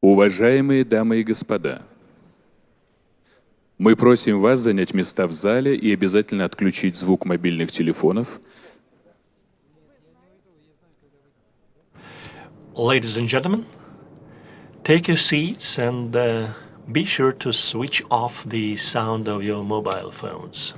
Уважаемые дамы и господа, мы просим вас занять места в зале и обязательно отключить звук мобильных телефонов. Ladies and gentlemen, take your seats and be sure to switch off the sound of your mobile phones.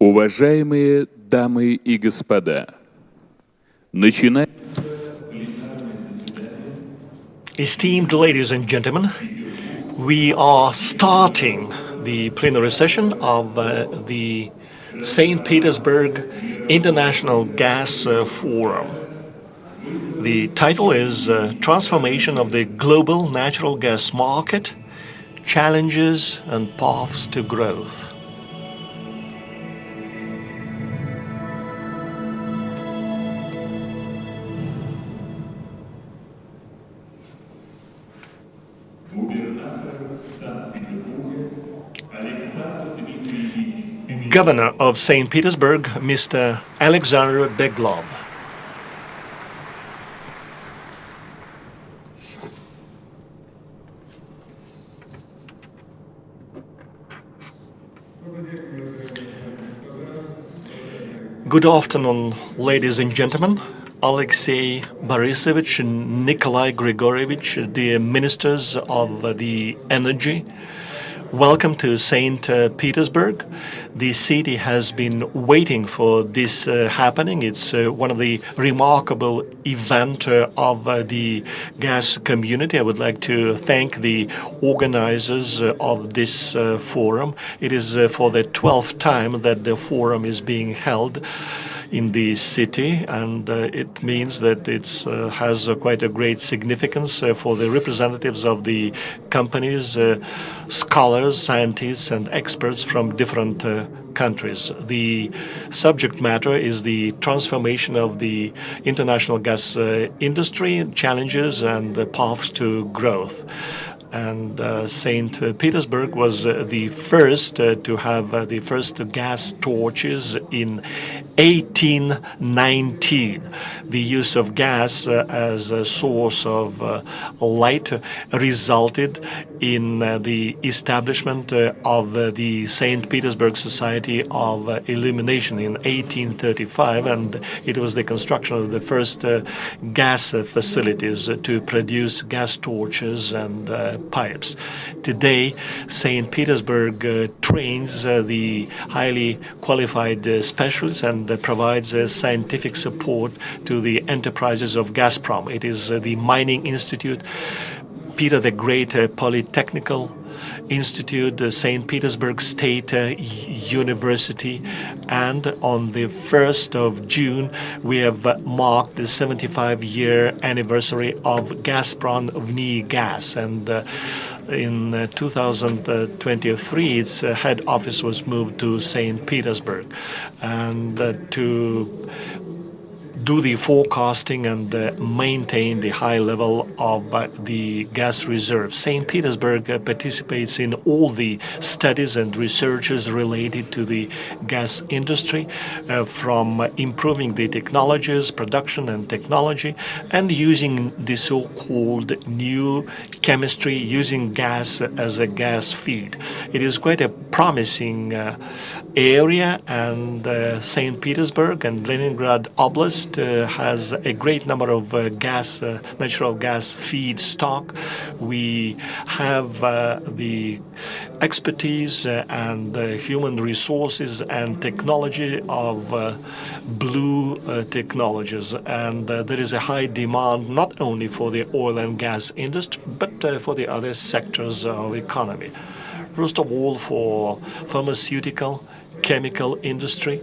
Уважаемые дамы и господа, начинаем. Esteemed ladies and gentlemen, we are starting the plenary session of the St. Petersburg International Gas Forum. The title is Transformation of the Global Natural Gas Market, Challenges and Paths to Growth. Governor of St. Petersburg, Mr. Alexander Beglov. Good afternoon, ladies and gentlemen. Alexei Borisovich and Nikolai Grigorievich, the ministers of the energy. Welcome to St. Petersburg. The city has been waiting for this happening. It's one of the remarkable events of the gas community. I would like to thank the organizers of this forum. It is for the 12th time that the forum is being held in the city, and it means that it has quite a great significance for the representatives of the companies, scholars, scientists, and experts from different countries. The subject matter is the transformation of the international gas industry, challenges and paths to growth. And St. Petersburg was the first to have the first gas torches in 1819. The use of gas as a source of light resulted in the establishment of the St. Petersburg Society of Illumination in 1835, and it was the construction of the first gas facilities to produce gas torches and pipes. Today, St. Petersburg trains the highly qualified specialists and provides scientific support to the enterprises of Gazprom. It is the mining institute, Peter the Great Polytechnical Institute, St. Petersburg State University, and on the 1st of June we have marked the 75-year anniversary of Gazprom Gas, and in 2023 its head office was moved to St. Petersburg, and to do the forecasting and maintain the high level of the gas reserve. St. Petersburg participates in all the studies and researches related to the gas industry, from improving the technologies, production and technology, and using the so-called new chemistry, using gas as a gas feed. It is quite a promising area, and St. Petersburg and Leningrad Oblast has a great number of natural gas feedstock. We have the expertise and human resources and technology of blue technologies, and there is a high demand not only for the oil and gas industry but for the other sectors of economy. First of all, for pharmaceutical, chemical industry,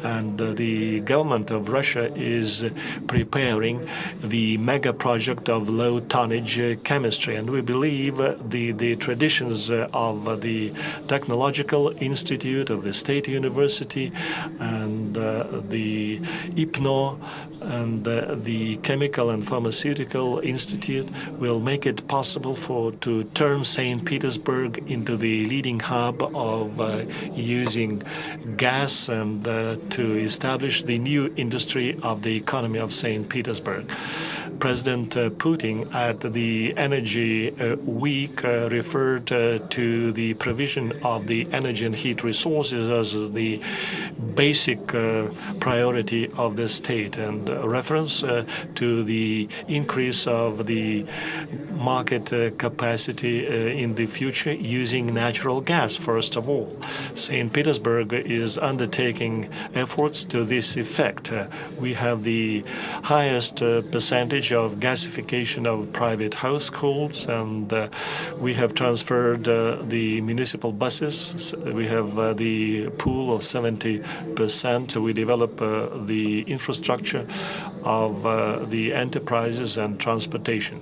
and the government of Russia is preparing the mega project of low tonnage chemistry, and we believe the traditions of the Technological Institute of the State University and the IPNO and the Chemical and Pharmaceutical Institute will make it possible to turn St. Petersburg into the leading hub of using gas and to establish the new industry of the economy of St. Petersburg. President Putin at the Energy Week referred to the provision of the energy and heat resources as the basic priority of the state, and reference to the increase of the market capacity in the future using natural gas, first of all. St. Petersburg is undertaking efforts to this effect. We have the highest percentage of gasification of private households, and we have transferred the municipal buses. We have the pool of 70%. We develop the infrastructure of the enterprises and transportation.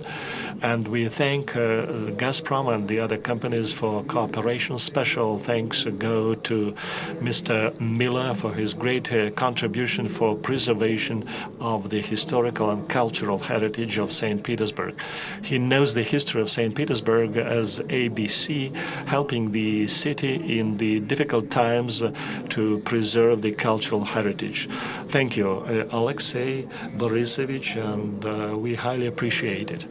And we thank Gazprom and the other companies for cooperation. Special thanks go to Mr. Miller for his great contribution for preservation of the historical and cultural heritage of St. Petersburg. He knows the history of St. Petersburg as ABC, helping the city in the difficult times to preserve the cultural heritage. Thank you, Alexei Borisovich, and we highly appreciate it.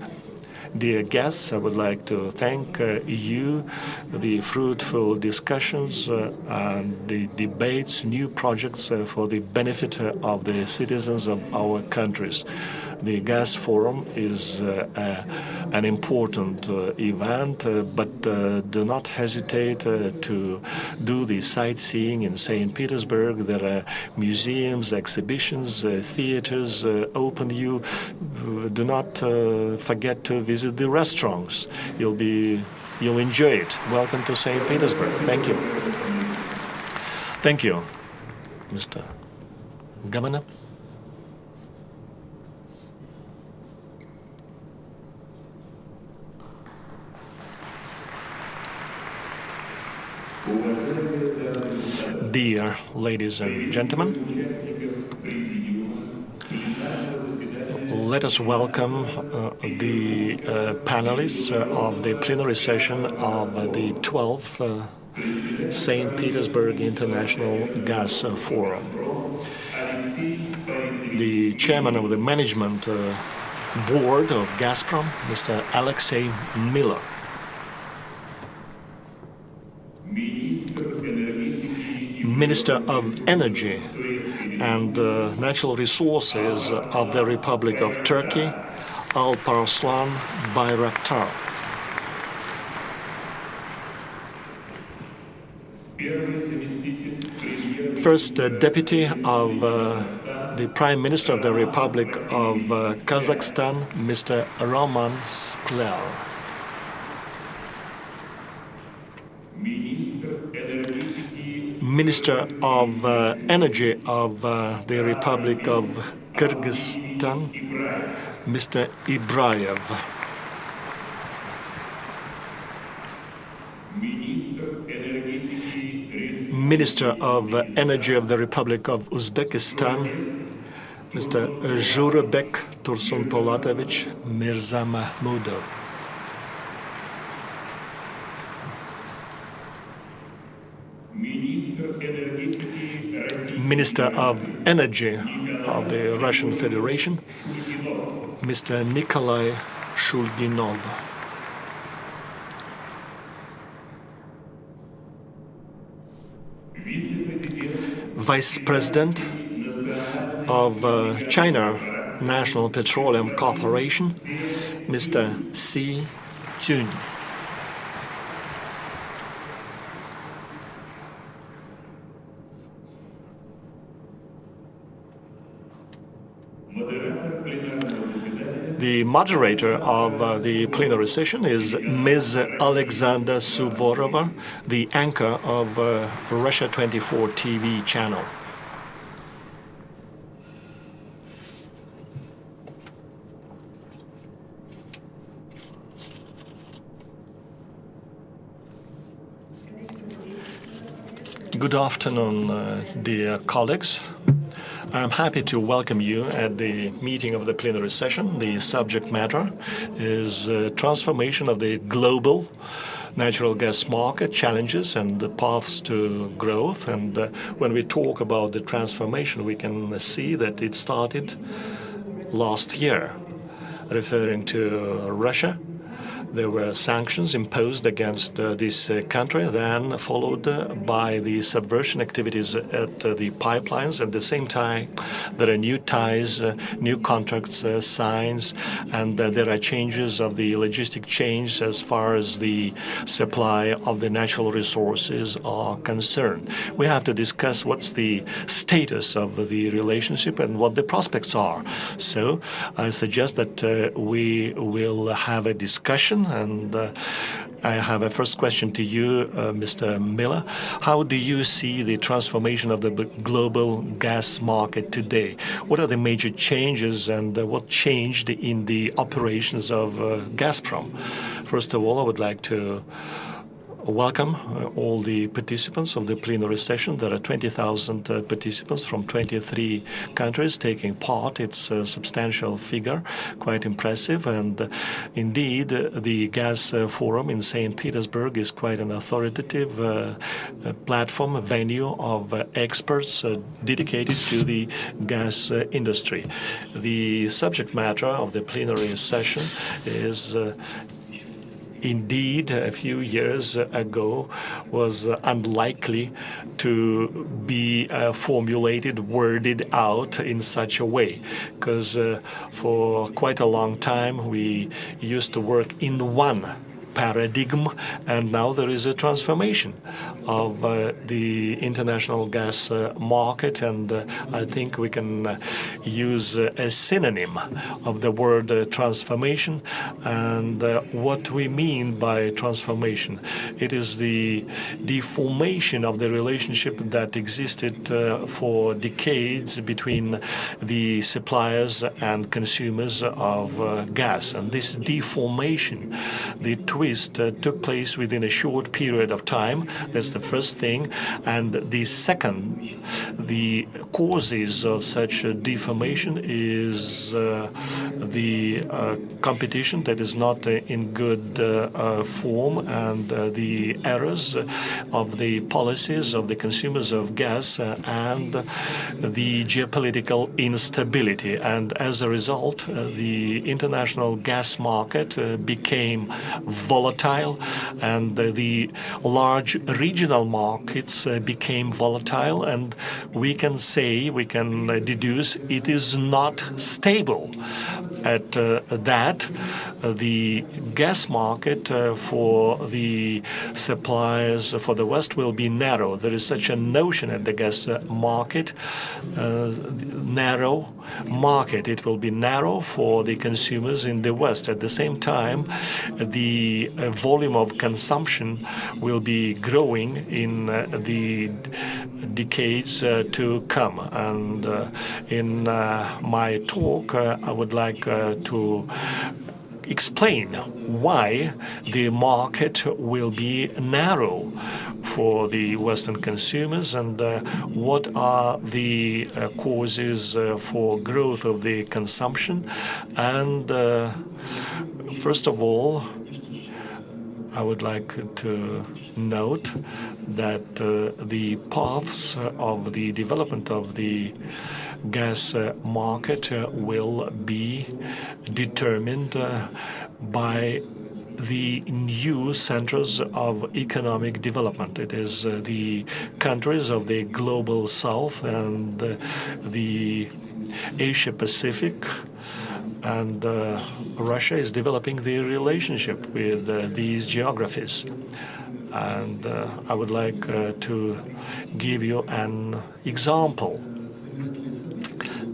Dear guests, I would like to thank you, the fruitful discussions and the debates, new projects for the benefit of the citizens of our countries. The Gas Forum is an important event, but do not hesitate to do the sightseeing in St. Petersburg. There are museums, exhibitions, theaters open. You do not forget to visit the restaurants. You'll enjoy it. Welcome to St. Petersburg. Thank you. Thank you, Mr. Governor. Dear ladies and gentlemen, let us welcome the panelists of the plenary session of the 12th St. Petersburg International Gas Forum. The chairman of the management board of Gazprom, Mr. Alexei Miller. Minister of Energy and Natural Resources of the Republic of Turkey, Alparslan Bayraktar. First Deputy of the Prime Minister of the Republic of Kazakhstan, Mr. Roman Skler. Minister of Energy of the Republic of Kyrgyzstan, Mr. Ibrayev. Minister of Energy of the Republic of Uzbekistan, Mr. Jurabek Tursun Polatevich Mirza Mahmudov. Minister of Energy of the Russian Federation, Mr. Nikolai Shulginov. Vice President of China National Petroleum Corporation, Mr. Xi Jun. The moderator of the plenary session is Ms. Alexandra Suvorova, the anchor of Russia 24 TV channel. Good afternoon, dear colleagues. I'm happy to welcome you at the meeting of the plenary session. The subject matter is transformation of the global natural gas market, challenges and the paths to growth. And when we talk about the transformation, we can see that it started last year, referring to Russia. There were sanctions imposed against this country, then followed by the subversion activities at the pipelines. At the same time, there are new ties, new contracts signed, and there are changes of the logistic chains as far as the supply of the natural resources are concerned. We have to discuss what's the status of the relationship and what the prospects are. So I suggest that we will have a discussion. And I have a first question to you, Mr. Miller. How do you see the transformation of the global gas market today? What are the major changes and what changed in the operations of Gazprom? First of all, I would like to welcome all the participants of the plenary session. There are 20,000 participants from 23 countries taking part. It's a substantial figure, quite impressive. And indeed, the gas forum in St. Petersburg is quite an authoritative platform, a venue of experts dedicated to the gas industry. The subject matter of the plenary session is indeed, a few years ago, was unlikely to be formulated, worded out in such a way, because for quite a long time we used to work in one paradigm, and now there is a transformation of the international gas market, and I think we can use a synonym of the word transformation. And what we mean by transformation, it is the deformation of the relationship that existed for decades between the suppliers and consumers of gas. And this deformation, the twist, took place within a short period of time. That's the first thing. And the second, the causes of such a deformation is the competition that is not in good form, and the errors of the policies of the consumers of gas and the geopolitical instability. And as a result, the international gas market became volatile, and the large regional markets became volatile, and we can say, we can deduce, it is not stable. At that, the gas market for the suppliers for the West will be narrow. There is such a notion at the gas market, narrow market. It will be narrow for the consumers in the West. At the same time, the volume of consumption will be growing in the decades to come. And in my talk, I would like to explain why the market will be narrow for the Western consumers, and what are the causes for growth of the consumption. And first of all, I would like to note that the paths of the development of the gas market will be determined by the new centers of economic development. It is the countries of the global south and the Asia Pacific, and Russia is developing the relationship with these geographies. And I would like to give you an example.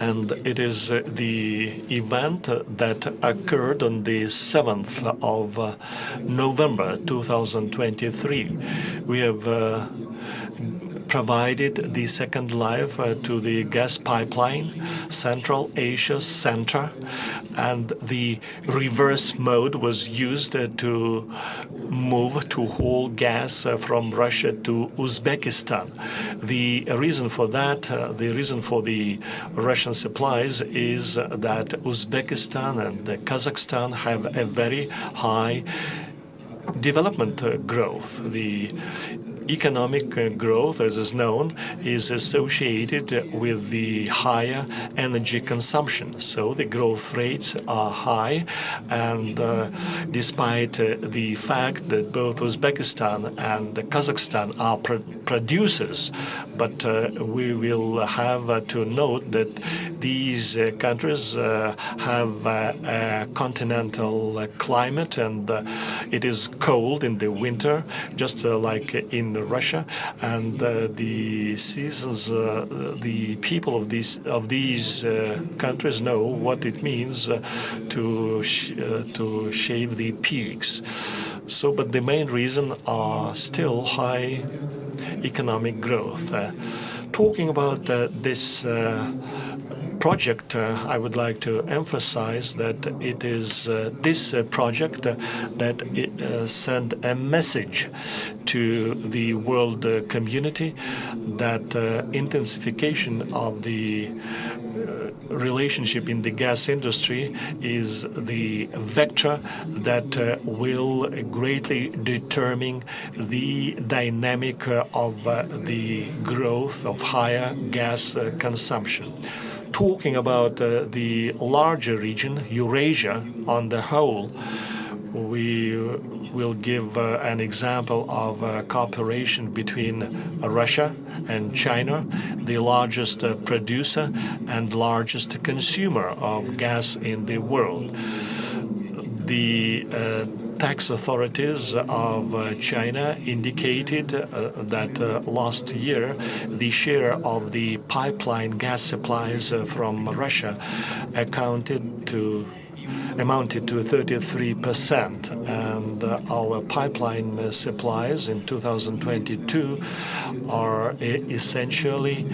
And it is the event that occurred on the 7th of November 2023. We have provided the second life to the gas pipeline Central Asia Center, and the reverse mode was used to move to haul gas from Russia to Uzbekistan. The reason for that, the reason for the Russian supplies is that Uzbekistan and Kazakhstan have a very high development growth. The economic growth, as is known, is associated with the higher energy consumption. So the growth rates are high, and despite the fact that both Uzbekistan and Kazakhstan are producers, but we will have to note that these countries have a continental climate, and it is cold in the winter, just like in Russia, and the seasons, the people of these countries know what it means to shave the peaks. So, but the main reason are still high economic growth. Talking about this project, I would like to emphasize that it is this project that sent a message to the world community that intensification of the relationship in the gas industry is the vector that will greatly determine the dynamic of the growth of higher gas consumption. Talking about the larger region, Eurasia on the whole, we will give an example of cooperation between Russia and China, the largest producer and largest consumer of gas in the world. The tax authorities of China indicated that last year the share of the pipeline gas supplies from Russia amounted to 33%, and our pipeline supplies in 2022 are essentially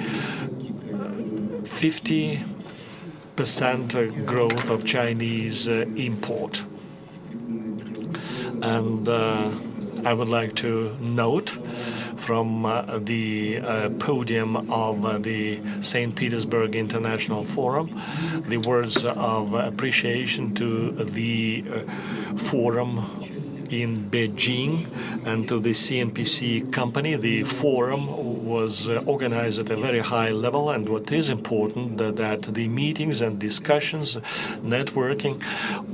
50% growth of Chinese import. And I would like to note from the podium of the St. Petersburg International Forum the words of appreciation to the forum in Beijing and to the CNPC company. The forum was organized at a very high level, and what is important that the meetings and discussions, networking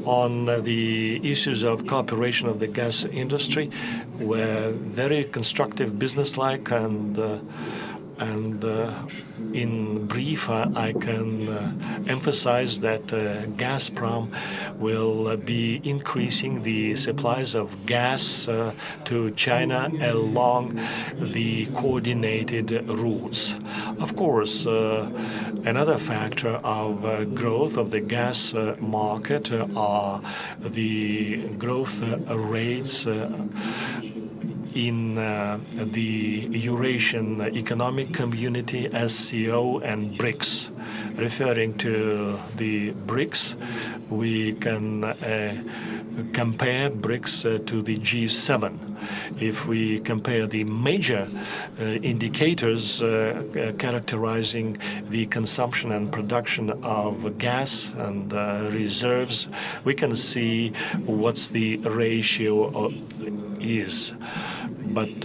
on the issues of cooperation of the gas industry were very constructive, businesslike, and in brief, I can emphasize that Gazprom will be increasing the supplies of gas to China along the coordinated routes. Of course, another factor of growth of the gas market are the growth rates in the Eurasian Economic Community, SCO, and BRICS. Referring to the BRICS, we can compare BRICS to the G7. If we compare the major indicators characterizing the consumption and production of gas and reserves, we can see what's the ratio is. But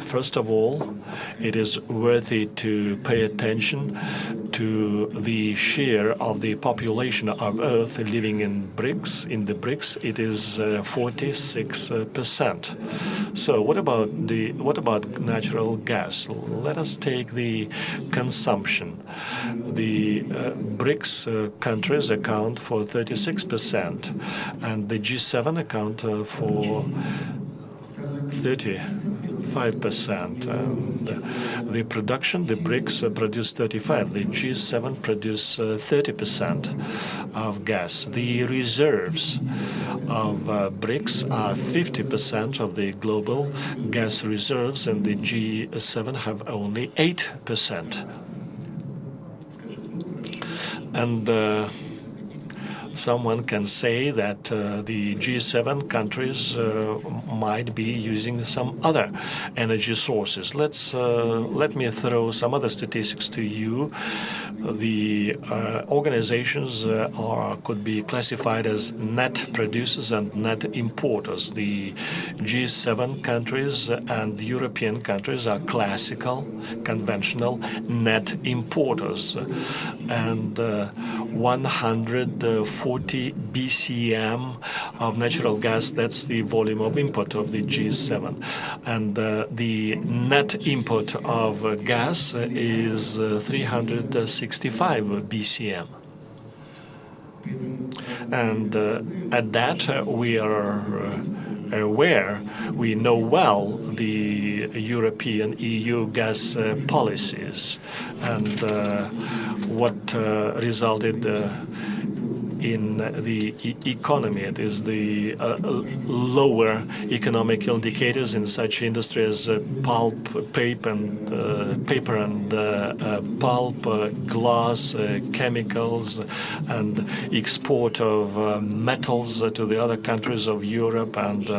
first of all, it is worthy to pay attention to the share of the population of Earth living in BRICS. In the BRICS, it is 46%. So what about natural gas? Let us take the consumption. The BRICS countries account for 36%, and the G7 account for 35%. And the production, the BRICS produce 35%, the G7 produce 30% of gas. The reserves of BRICS are 50% of the global gas reserves, and the G7 have only 8%. And someone can say that the G7 countries might be using some other energy sources. Let me throw some other statistics to you. The organizations could be classified as net producers and net importers. The G7 countries and European countries are classical, conventional net importers, and 140 BCM of natural gas, that's the volume of import of the G7. And the net import of gas is 365 BCM. And at that, we are aware, we know well the European EU gas policies and what resulted in the economy. It is the lower economic indicators in such industry as pulp, paper and pulp, glass, chemicals, and export of metals to the other countries of Europe and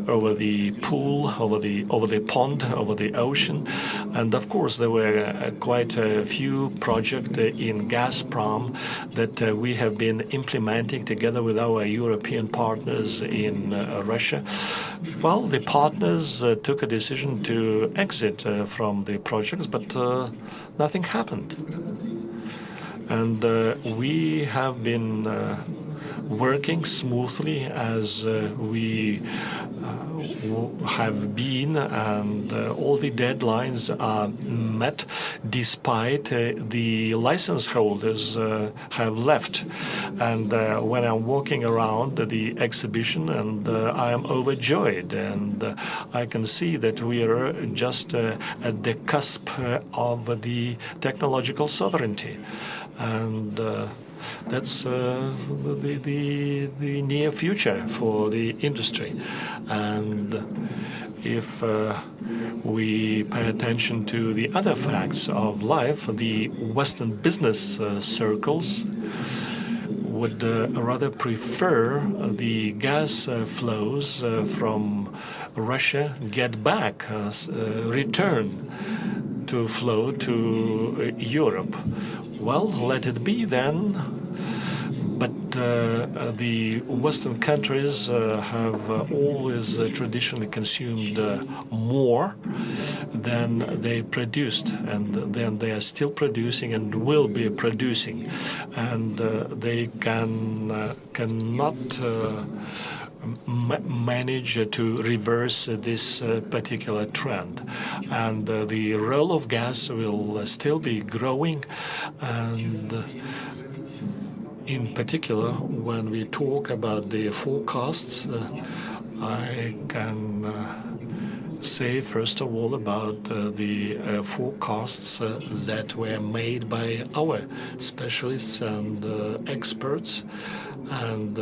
over the pool, over the pond, over the ocean. And of course, there were quite a few projects in Gazprom that we have been implementing together with our European partners in Russia. Well, the partners took a decision to exit from the projects, but nothing happened. And we have been working smoothly as we have been, and all the deadlines are met despite the license holders have left. And when I'm walking around the exhibition, and I am overjoyed, and I can see that we are just at the cusp of the technological sovereignty. And that's the near future for the industry. And if we pay attention to the other facts of life, the Western business circles would rather prefer the gas flows from Russia get back, return to flow to Europe. Well, let it be then. But the Western countries have always traditionally consumed more than they produced, and then they are still producing and will be producing, and they cannot manage to reverse this particular trend. And the role of gas will still be growing, and in particular, when we talk about the forecasts, I can say, first of all, about the forecasts that were made by our specialists and experts, and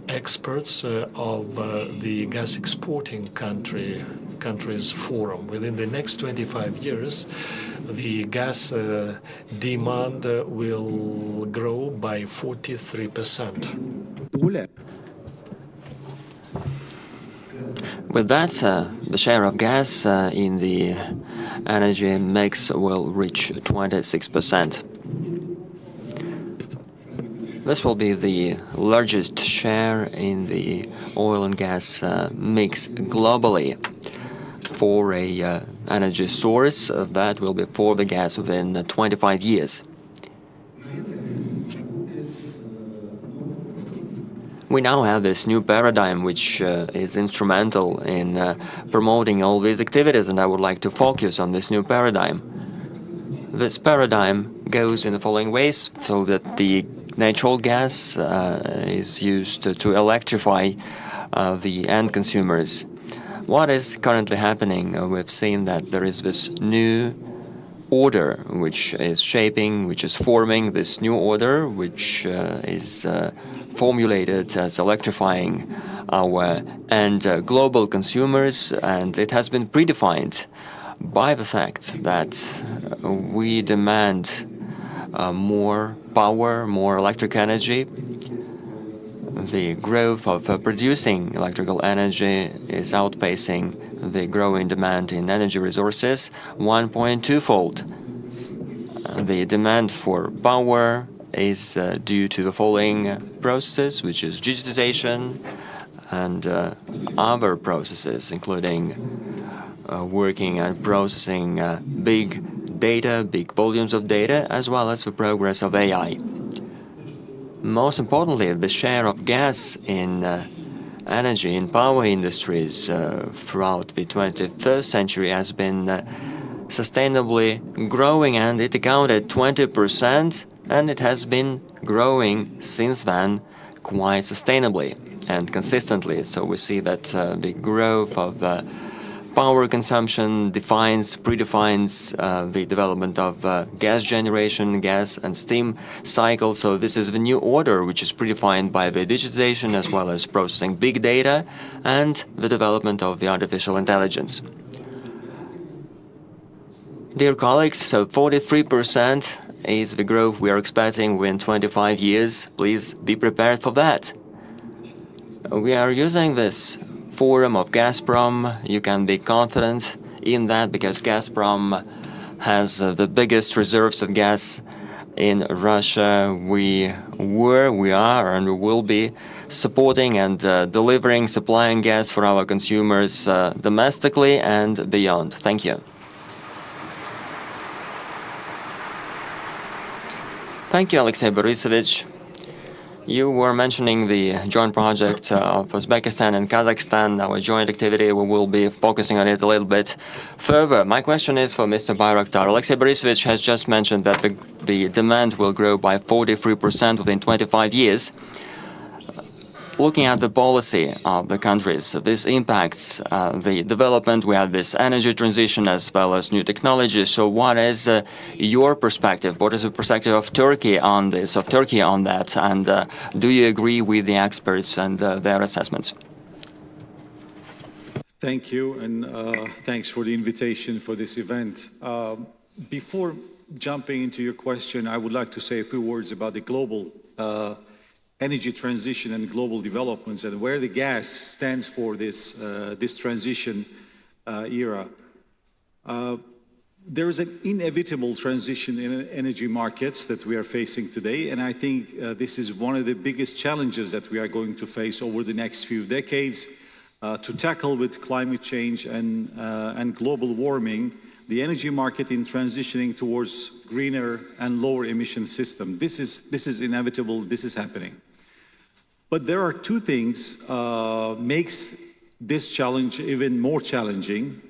experts of the gas exporting countries forum. Within the next 25 years, the gas demand will grow by 43%. With that, the share of gas in the energy mix will reach 26%. This will be the largest share in the oil and gas mix globally for a energy source that will be for the gas within 25 years. We now have this new paradigm which is instrumental in promoting all these activities, and I would like to focus on this new paradigm. This paradigm goes in the following ways, so that the natural gas is used to electrify the end consumers. What is currently happening? We've seen that there is this new order which is shaping, which is forming this new order, which is formulated as electrifying our end global consumers, and it has been predefined by the fact that we demand more power, more electric energy. The growth of producing electrical energy is outpacing the growing demand in energy resources 1.2-fold. The demand for power is due to the following processes, which is digitization and other processes, including working and processing big data, big volumes of data, as well as the progress of AI. Most importantly, the share of gas in energy in power industries throughout the 21st century has been sustainably growing, and it accounted 20%, and it has been growing since then quite sustainably and consistently. So we see that the growth of power consumption predefines the development of gas generation, gas and steam cycle. So this is the new order which is predefined by the digitization as well as processing big data and the development of the artificial intelligence. Dear colleagues, so 43% is the growth we are expecting within 25 years. Please be prepared for that. We are using this forum of Gazprom. You can be confident in that because Gazprom has the biggest reserves of gas in Russia. We are, and we will be supporting and delivering, supplying gas for our consumers domestically and beyond. Thank you. Thank you, Alexei Borisovich. You were mentioning the joint project of Uzbekistan and Kazakhstan, our joint activity. We will be focusing on it a little bit further. My question is for Mr. Bayraktar. Alexei Borisovich has just mentioned that the demand will grow by 43% within 25 years. Looking at the policy of the countries, this impacts the development. We have this energy transition as well as new technology. So what is your perspective? What is the perspective of Turkey on this, of Turkey on that? And do you agree with the experts and their assessments? Thank you, and thanks for the invitation for this event. Before jumping into your question, I would like to say a few words about the global energy transition and global developments and where the gas stands for this transition era. There is an inevitable transition in energy markets that we are facing today, and I think this is one of the biggest challenges that we are going to face over the next few decades to tackle with climate change and global warming. The energy market in transitioning towards greener and lower emission system. This is inevitable. This is happening. But there are two things makes this challenge even more challenging.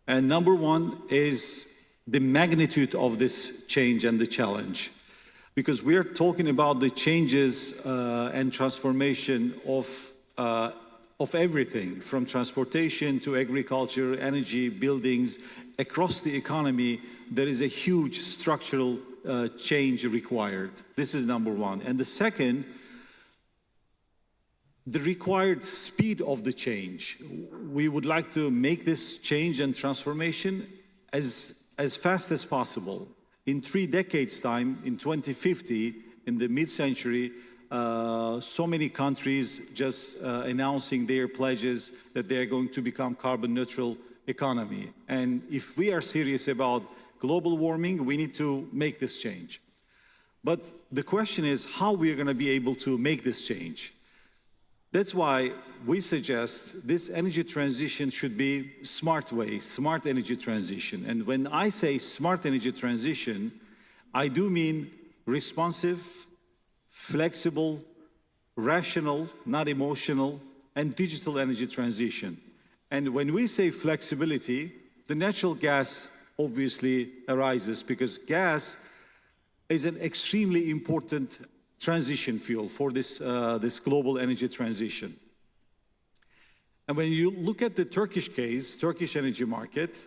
And number one is the magnitude of this change and the challenge. Because we are talking about the changes and transformation of everything, from transportation to agriculture, energy, buildings, across the economy. There is a huge structural change required. This is number one. And the second, the required speed of the change. We would like to make this change and transformation as fast as possible. In 3 decades' time, in 2050, in the mid-century, so many countries just announcing their pledges that they're going to become carbon neutral economy. And if we are serious about global warming, we need to make this change. But the question is how we are going to be able to make this change. That's why we suggest this energy transition should be smart way, smart energy transition. And when I say smart energy transition, I do mean responsive, flexible, rational, not emotional, and digital energy transition. And when we say flexibility, the natural gas obviously arises because gas is an extremely important transition fuel for this global energy transition. And when you look at the Turkish case, Turkish energy market,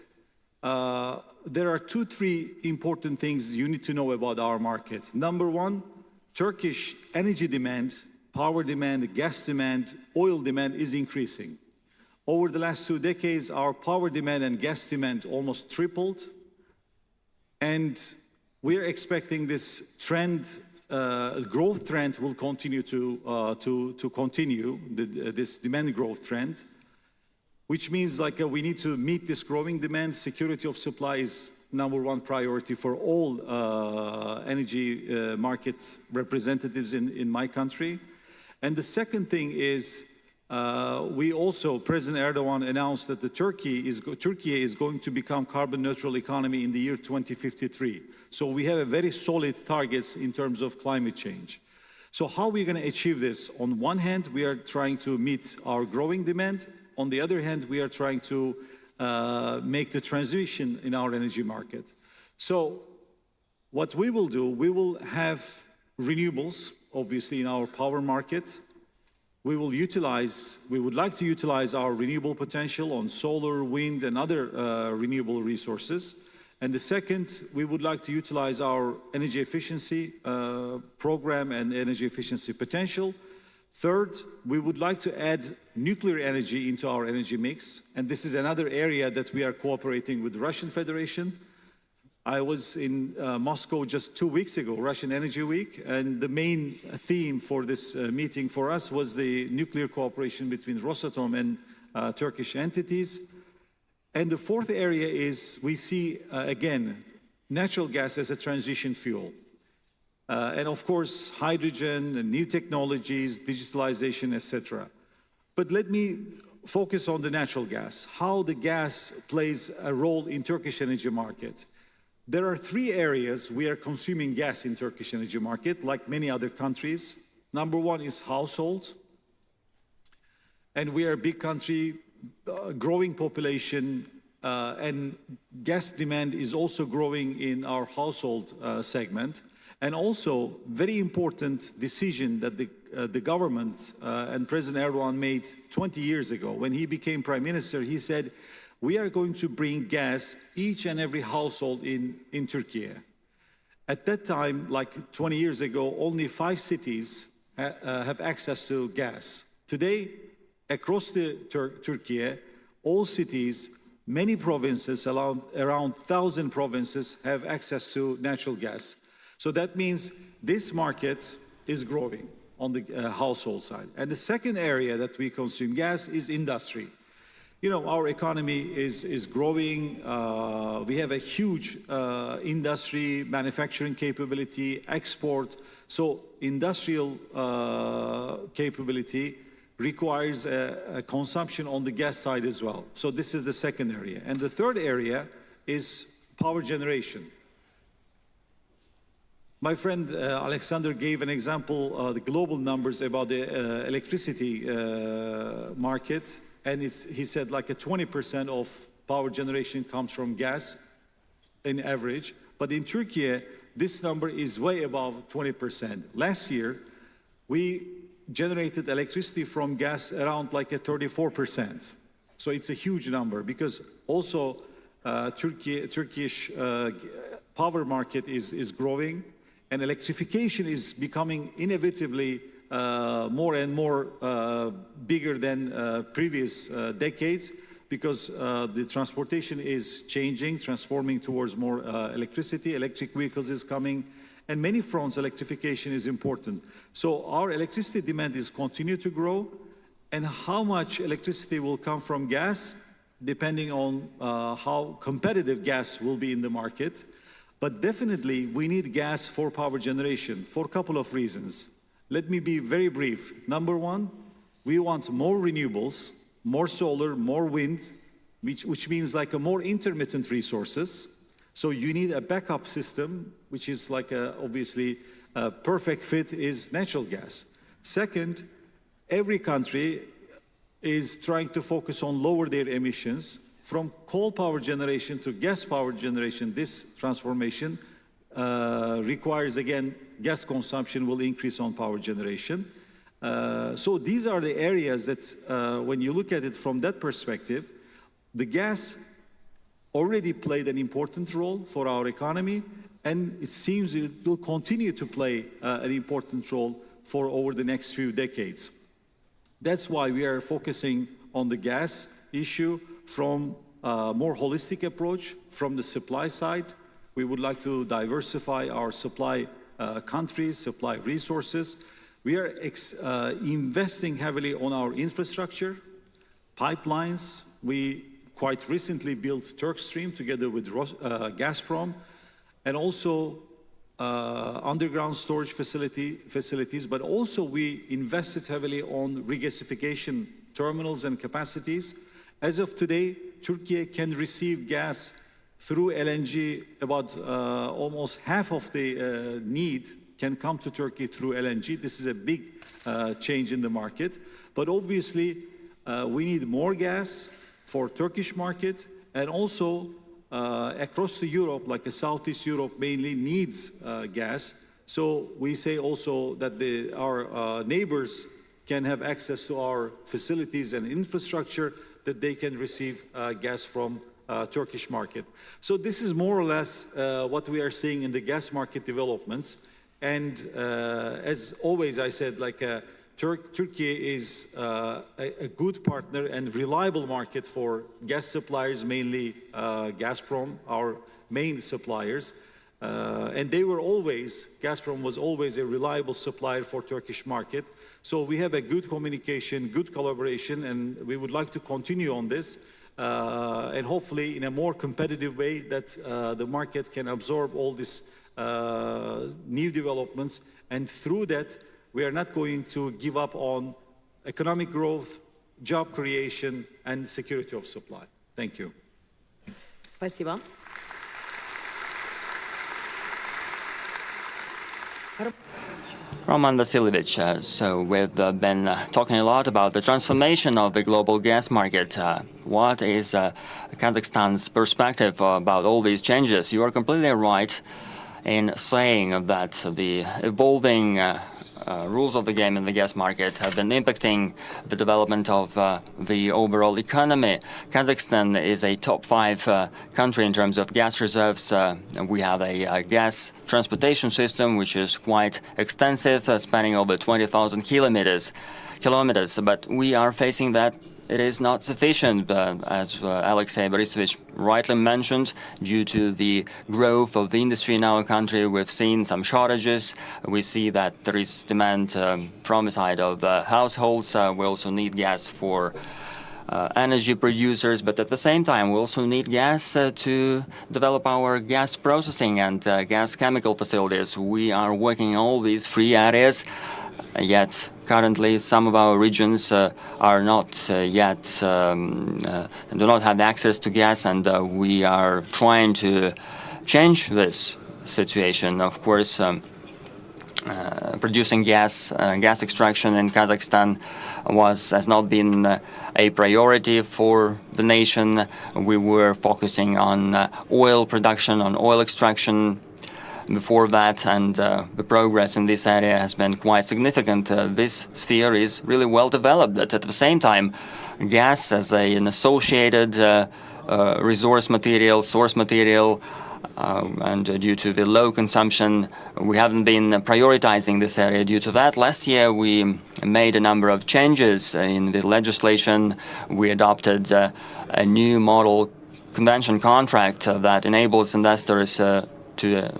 there are 3 important things you need to know about our market. Number one, Turkish energy demand, power demand, gas demand, oil demand is increasing. Over the last 2 decades, our power demand and gas demand almost tripled. And we're expecting this trend, growth trend will continue to continue, this demand growth trend, which means like we need to meet this growing demand. Security of supply is number one priority for all energy market representatives in my country. And the second thing is we also, President Erdogan announced that Turkey is going to become carbon neutral economy in the year 2053. So we have a very solid targets in terms of climate change. So how are we going to achieve this? On one hand, we are trying to meet our growing demand. On the other hand, we are trying to make the transition in our energy market. So what we will do, we will have renewables, obviously, in our power market. We would like to utilize our renewable potential on solar, wind, and other renewable resources. And the second, we would like to utilize our energy efficiency program and energy efficiency potential. Third, we would like to add nuclear energy into our energy mix. And this is another area that we are cooperating with the Russian Federation. I was in Moscow just 2 weeks ago, Russian Energy Week, and the main theme for this meeting for us was the nuclear cooperation between Rosatom and Turkish entities. And the fourth area is we see, again, natural gas as a transition fuel. And of course, hydrogen and new technologies, digitalization, etc. But let me focus on the natural gas, how the gas plays a role in Turkish energy market. There are 3 areas we are consuming gas in Turkish energy market, like many other countries. Number one is household. And we are a big country, growing population, and gas demand is also growing in our household segment. And also, very important decision that the government and President Erdogan made 20 years ago. When he became prime minister, he said, we are going to bring gas each and every household in Turkey. At that time, like 20 years ago, only 5 cities have access to gas. Today, across Turkey, all cities, many provinces, around 1,000 provinces have access to natural gas. So that means this market is growing on the household side. And the second area that we consume gas is industry. You know, our economy is growing. We have a huge industry, manufacturing capability, export. So industrial capability requires a consumption on the gas side as well. So this is the second area. And the third area is power generation. My friend Alexander gave an example, the global numbers about the electricity market. And he said like 20% of power generation comes from gas in average. But in Turkey, this number is way above 20%. Last year, we generated electricity from gas around like 34%. So it's a huge number because also Turkish power market is growing and electrification is becoming inevitably more and more bigger than previous decades because the transportation is changing, transforming towards more electricity. Electric vehicles is coming, and many fronts electrification is important. So our electricity demand is continue to grow, and how much electricity will come from gas, depending on how competitive gas will be in the market. But definitely we need gas for power generation for a couple of reasons. Let me be very brief. Number one, we want more renewables, more solar, more wind, which means like a more intermittent resources. So you need a backup system, which is like obviously a perfect fit is natural gas. Second, every country is trying to focus on lower their emissions. From coal power generation to gas power generation, this transformation requires, again, gas consumption will increase on power generation. So these are the areas that, when you look at it from that perspective, the gas already played an important role for our economy, and it seems it will continue to play an important role for over the next few decades. That's why we are focusing on the gas issue from a more holistic approach from the supply side. We would like to diversify our supply countries, supply resources. We are investing heavily on our infrastructure, pipelines. We quite recently built TurkStream together with Gazprom, and also underground storage facilities, but also we invested heavily on regasification terminals and capacities. As of today, Turkey can receive gas through LNG. About almost half of the need can come to Turkey through LNG. This is a big change in the market. But obviously, we need more gas for Turkish market, and also across Europe, like Southeast Europe mainly needs gas. So we say also that our neighbors can have access to our facilities and infrastructure, that they can receive gas from Turkish market. So this is more or less what we are seeing in the gas market developments. And as always, I said, like Turkey is a good partner and reliable market for gas suppliers, mainly Gazprom, our main suppliers. And Gazprom was always a reliable supplier for Turkish market. So we have a good communication, good collaboration, and we would like to continue on this. And hopefully in a more competitive way that the market can absorb all these new developments. And through that, we are not going to give up on economic growth, job creation, and security of supply. Thank you. Спасибо. Roman Vasilyevich, so we've been talking a lot about the transformation of the global gas market. What is Kazakhstan's perspective about all these changes? You are completely right in saying that the evolving rules of the game in the gas market have been impacting the development of the overall economy. Kazakhstan is a top 5 country in terms of gas reserves. We have a gas transportation system which is quite extensive, spanning over 20,000 kilometers. But we are facing that it is not sufficient, as Alexei Borisovich rightly mentioned, due to the growth of the industry in our country. We've seen some shortages. We see that there is demand from the side of households. We also need gas for energy producers, but at the same time, we also need gas to develop our gas processing and gas chemical facilities. We are working in all these 3 areas. Yet currently some of our regions are not yet do not have access to gas, and we are trying to change this situation. Of course, producing gas extraction in Kazakhstan has not been a priority for the nation. We were focusing on oil production, on oil extraction before that, and the progress in this area has been quite significant. This sphere is really well developed, but at the same time, gas as an associated source material, and due to the low consumption, we haven't been prioritizing this area. Due to that, last year we made a number of changes in the legislation. We adopted a new model convention contract that enables investors to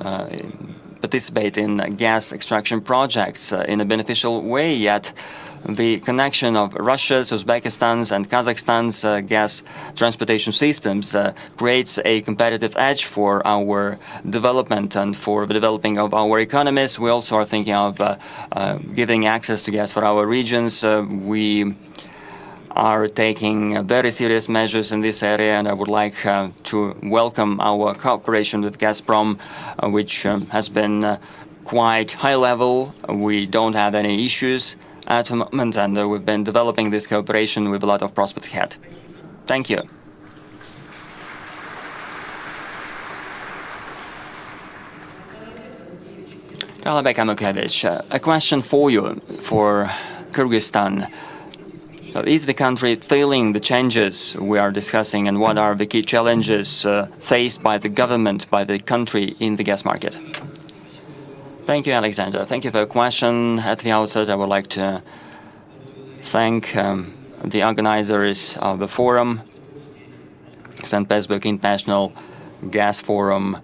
participate in gas extraction projects in a beneficial way, yet the connection of Russia's, Uzbekistan's and Kazakhstan's gas transportation systems creates a competitive edge for our development and for the developing of our economies. We also are thinking of giving access to gas for our regions. We are taking very serious measures in this area, and I would like to welcome our cooperation with Gazprom, which has been quite high level. We don't have any issues at the moment, and we've been developing this cooperation with a lot of prospects ahead. Thank you. Talabek Amukevich, a question for you, for Kyrgyzstan. So is the country feeling the changes we are discussing, and what are the key challenges faced by the government, by the country in the gas market? Thank you, Alexander. Thank you for the question. At the outset, I would like to thank the organizers of the forum. St. Petersburg International Gas Forum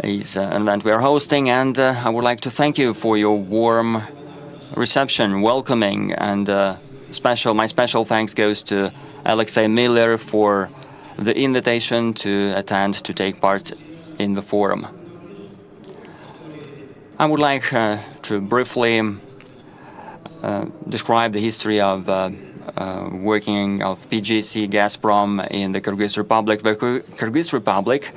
is an event we are hosting, and I would like to thank you for your warm reception, welcoming, and my special thanks goes to Alexei Miller for the invitation to attend, to take part in the forum. I would like to briefly describe the history of working of PGC Gazprom in the Kyrgyz Republic. The Kyrgyz Republic,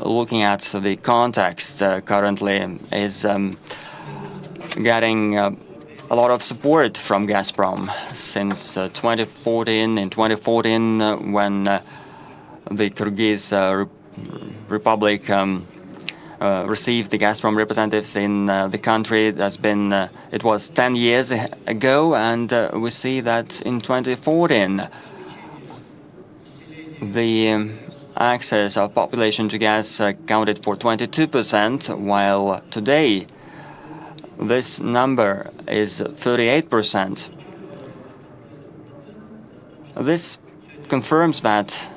looking at the context currently, is getting a lot of support from Gazprom since 2014. In 2014, when the Kyrgyz Republic received the Gazprom representatives in the country, it was 10 years ago, and we see that in 2014 the access of population to gas accounted for 22%, while today this number is 38%. This confirms that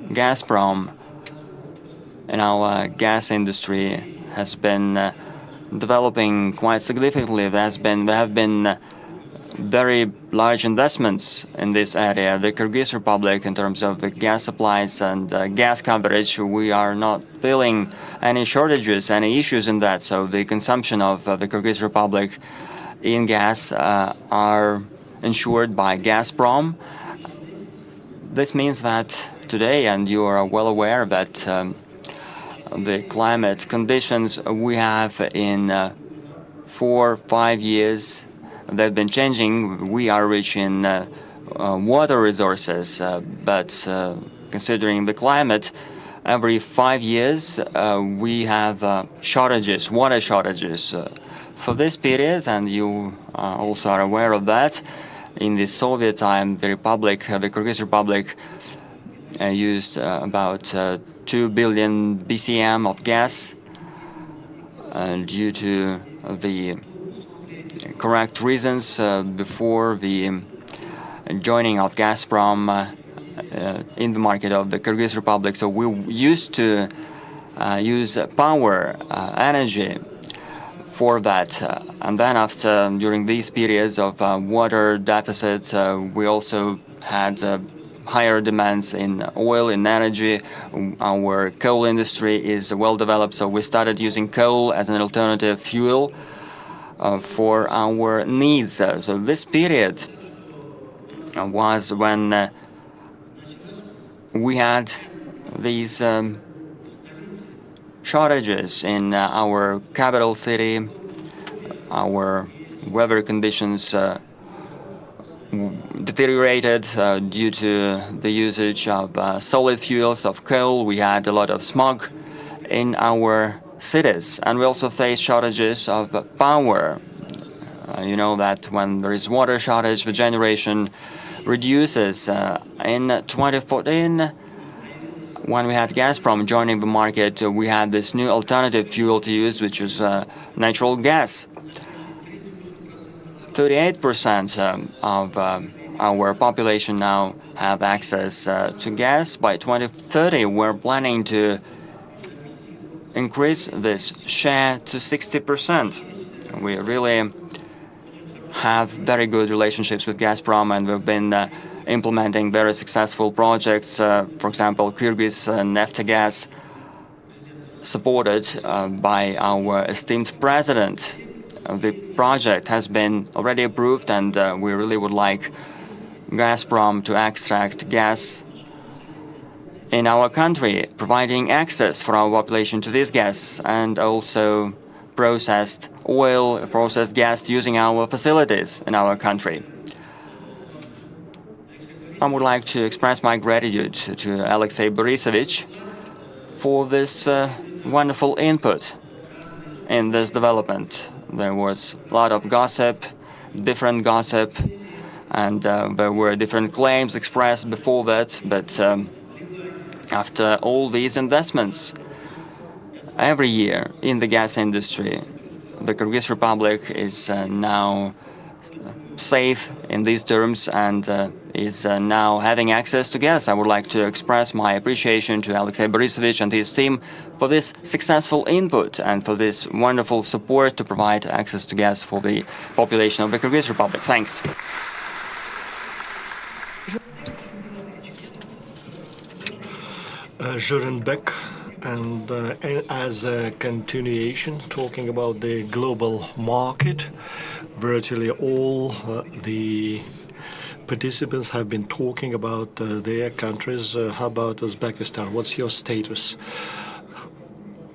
Gazprom in our gas industry has been developing quite significantly. There have been very large investments in this area. The Kyrgyz Republic, in terms of the gas supplies and gas coverage, we are not feeling any shortages, any issues in that. So the consumption of the Kyrgyz Republic in gas are ensured by Gazprom. This means that today, and you are well aware that the climate conditions we have in 4 or 5 years, they've been changing. We are rich in water resources, but considering the climate, every 5 years we have shortages, water shortages. For this period, and you also are aware of that, in the Soviet time, the Kyrgyz Republic used about 2 billion BCM of gas due to the correct reasons before the joining of Gazprom in the market of the Kyrgyz Republic. So we used to use power, energy for that. And then during these periods of water deficit, we also had higher demands in oil, in energy. Our coal industry is well developed, so we started using coal as an alternative fuel for our needs. So this period was when we had these shortages in our capital city. Our weather conditions deteriorated due to the usage of solid fuels, of coal. We had a lot of smog in our cities, and we also face shortages of power. You know that when there is water shortage, the generation reduces. In 2014, when we had Gazprom joining the market, we had this new alternative fuel to use, which is natural gas. 38% of our population now have access to gas. By 2030, we're planning to increase this share to 60%. We really have very good relationships with Gazprom, and we've been implementing very successful projects. For example, Kyrgyz Neftegas, supported by our esteemed president. The project has been already approved, and we really would like Gazprom to extract gas in our country, providing access for our population to this gas, and also processed oil, processed gas using our facilities in our country. I would like to express my gratitude to Alexei Borisovich for this wonderful input in this development. There was a lot of gossip, different gossip, and there were different claims expressed before that, but after all these investments, every year in the gas industry, the Kyrgyz Republic is now safe in these terms and is now having access to gas. I would like to express my appreciation to Alexei Borisovich and his team for this successful input and for this wonderful support to provide access to gas for the population of the Kyrgyz Republic. Thanks. Beck, and as a continuation, talking about the global market, virtually all the participants have been talking about their countries. How about Uzbekistan? What's your status?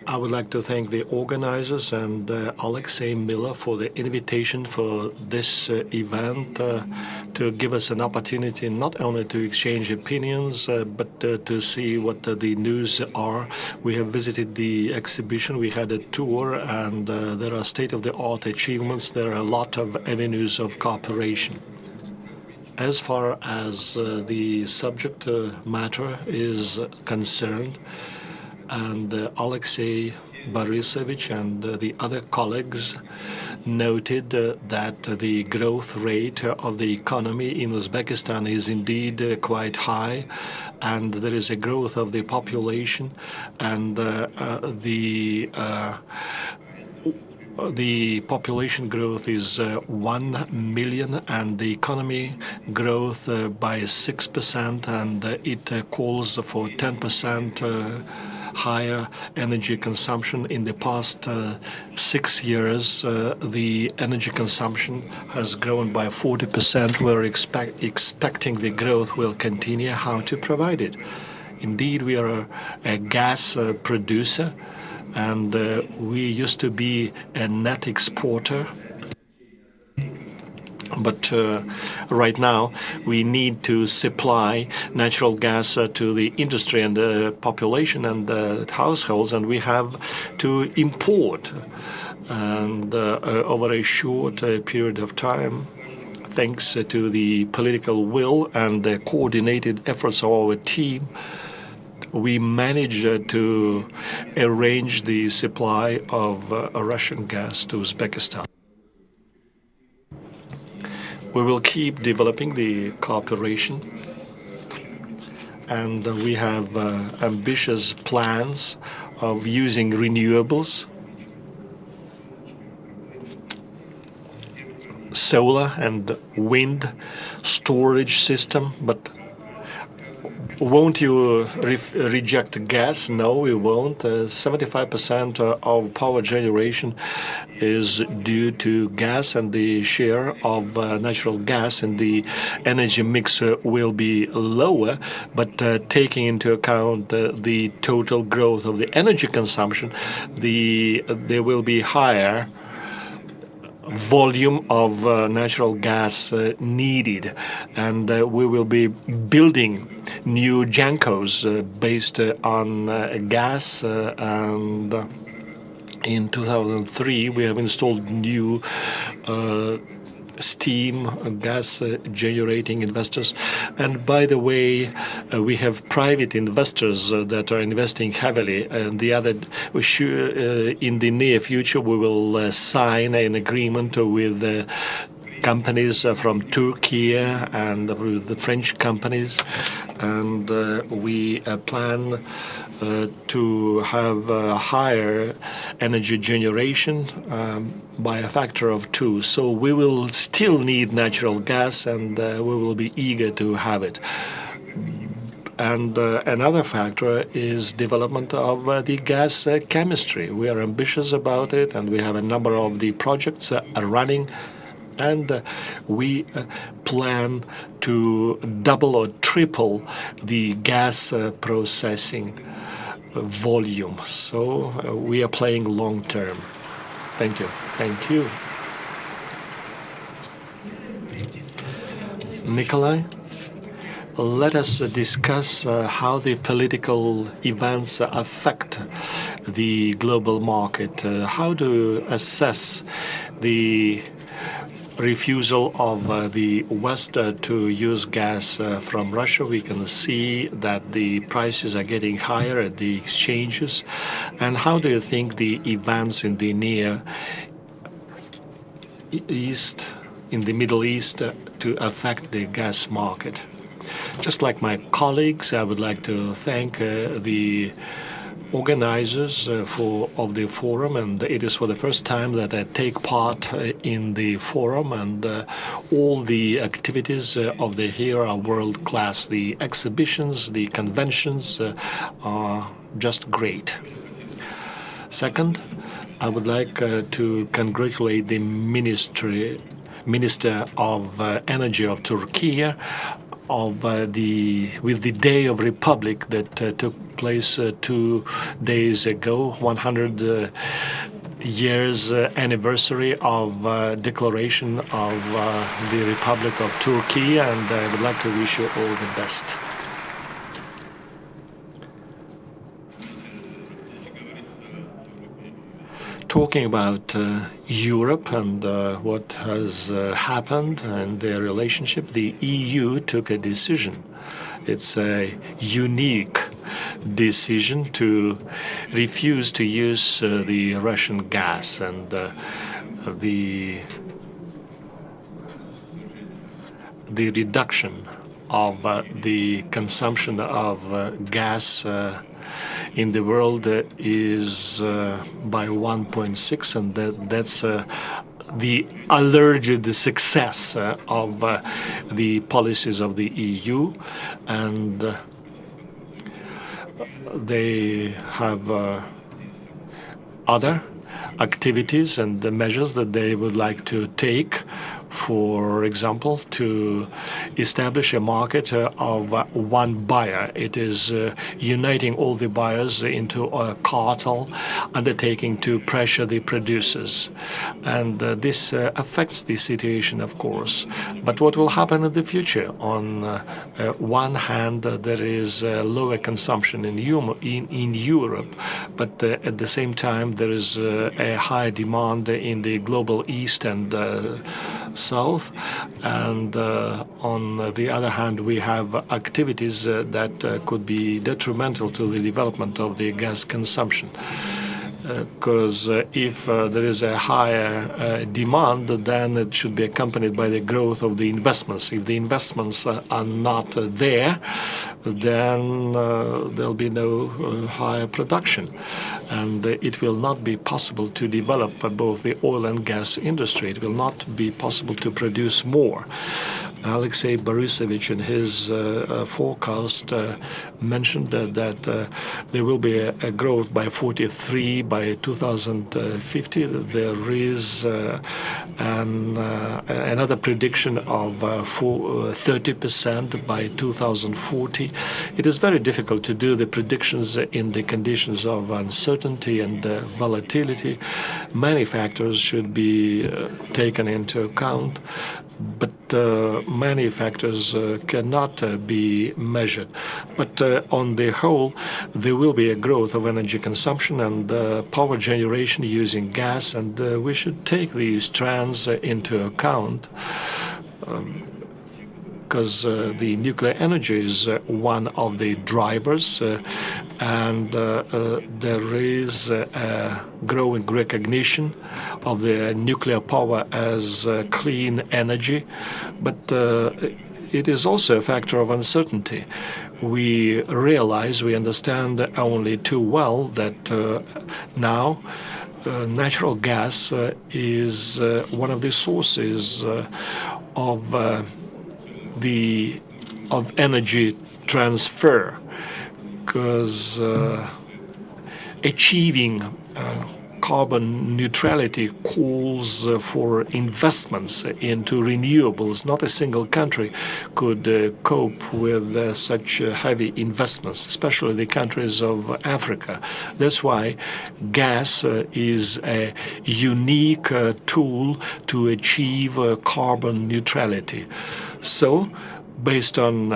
I would like to thank the organizers and Alexei Miller for the invitation for this event to give us an opportunity not only to exchange opinions but to see what the news are. We have visited the exhibition, we had a tour, and there are state-of-the-art achievements. There are a lot of avenues of cooperation. As far as the subject matter is concerned, and Alexei Borisovich and the other colleagues noted that the growth rate of the economy in Uzbekistan is indeed quite high, and there is a growth of the population, and the population growth is 1 million, and the economy growth by 6%, and it calls for 10% higher energy consumption. In the past 6 years, the energy consumption has grown by 40%. We're expecting the growth will continue. How to provide it? Indeed, we are a gas producer, and we used to be a net exporter. But right now, we need to supply natural gas to the industry and the population and households, and we have to import. And over a short period of time, thanks to the political will and the coordinated efforts of our team, we managed to arrange the supply of Russian gas to Uzbekistan. We will keep developing the cooperation, and we have ambitious plans of using renewables, solar and wind storage system. But won't you reject gas? No, we won't. 75% of power generation is due to gas, and the share of natural gas in the energy mix will be lower. But taking into account the total growth of the energy consumption, there will be higher volume of natural gas needed, and we will be building new Jankos based on gas, and in 2003 we have installed new steam gas generating investors. And by the way, we have private investors that are investing heavily, and in the near future we will sign an agreement with companies from Turkey and with the French companies. And we plan to have higher energy generation by a factor of 2. So we will still need natural gas, and we will be eager to have it. And another factor is development of the gas chemistry. We are ambitious about it, and we have a number of the projects running. And we plan to double or triple the gas processing volume. So we are playing long term. Thank you. Thank you. Nikolai? Let us discuss how the political events affect the global market. How do you assess the refusal of the West to use gas from Russia? We can see that the prices are getting higher at the exchanges. And how do you think the events in the Near East, in the Middle East, to affect the gas market? Just like my colleagues, I would like to thank the organizers of the forum, and it is for the first time that I take part in the forum, and all the activities of the here are world class. The exhibitions, the conventions are just great. Second, I would like to congratulate the Minister of Energy of Turkey with the Day of Republic that took place 2 days ago, 100 years anniversary of declaration of the Republic of Turkey, and I would like to wish you all the best. Talking about Europe and what has happened and their relationship, the EU took a decision. It's a unique decision to refuse to use the Russian gas, and the reduction of the consumption of gas in the world is by 1.6, and that's the alleged success of the policies of the EU, and they have other activities and the measures that they would like to take. For example, to establish a market of one buyer. It is uniting all the buyers into a cartel undertaking to pressure the producers. And this affects the situation, of course. But what will happen in the future? On one hand, there is lower consumption in Europe, but at the same time, there is a high demand in the global East and South, and on the other hand, we have activities that could be detrimental to the development of the gas consumption. Because if there is a higher demand, then it should be accompanied by the growth of the investments. If the investments are not there, then there'll be no higher production. And it will not be possible to develop both the oil and gas industry. It will not be possible to produce more. Alexei Borisovich in his forecast mentioned that there will be a growth by 43 by 2050. There is another prediction of 30% by 2040. It is very difficult to do the predictions in the conditions of uncertainty and volatility. Many factors should be taken into account, but many factors cannot be measured. But on the whole, there will be a growth of energy consumption and power generation using gas, and we should take these trends into account. Because the nuclear energy is one of the drivers, and there is a growing recognition of the nuclear power as clean energy, but it is also a factor of uncertainty. We realize, we understand only too well that now natural gas is one of the sources of energy transfer, because achieving carbon neutrality calls for investments into renewables. Not a single country could cope with such heavy investments, especially the countries of Africa. That's why gas is a unique tool to achieve carbon neutrality. So, based on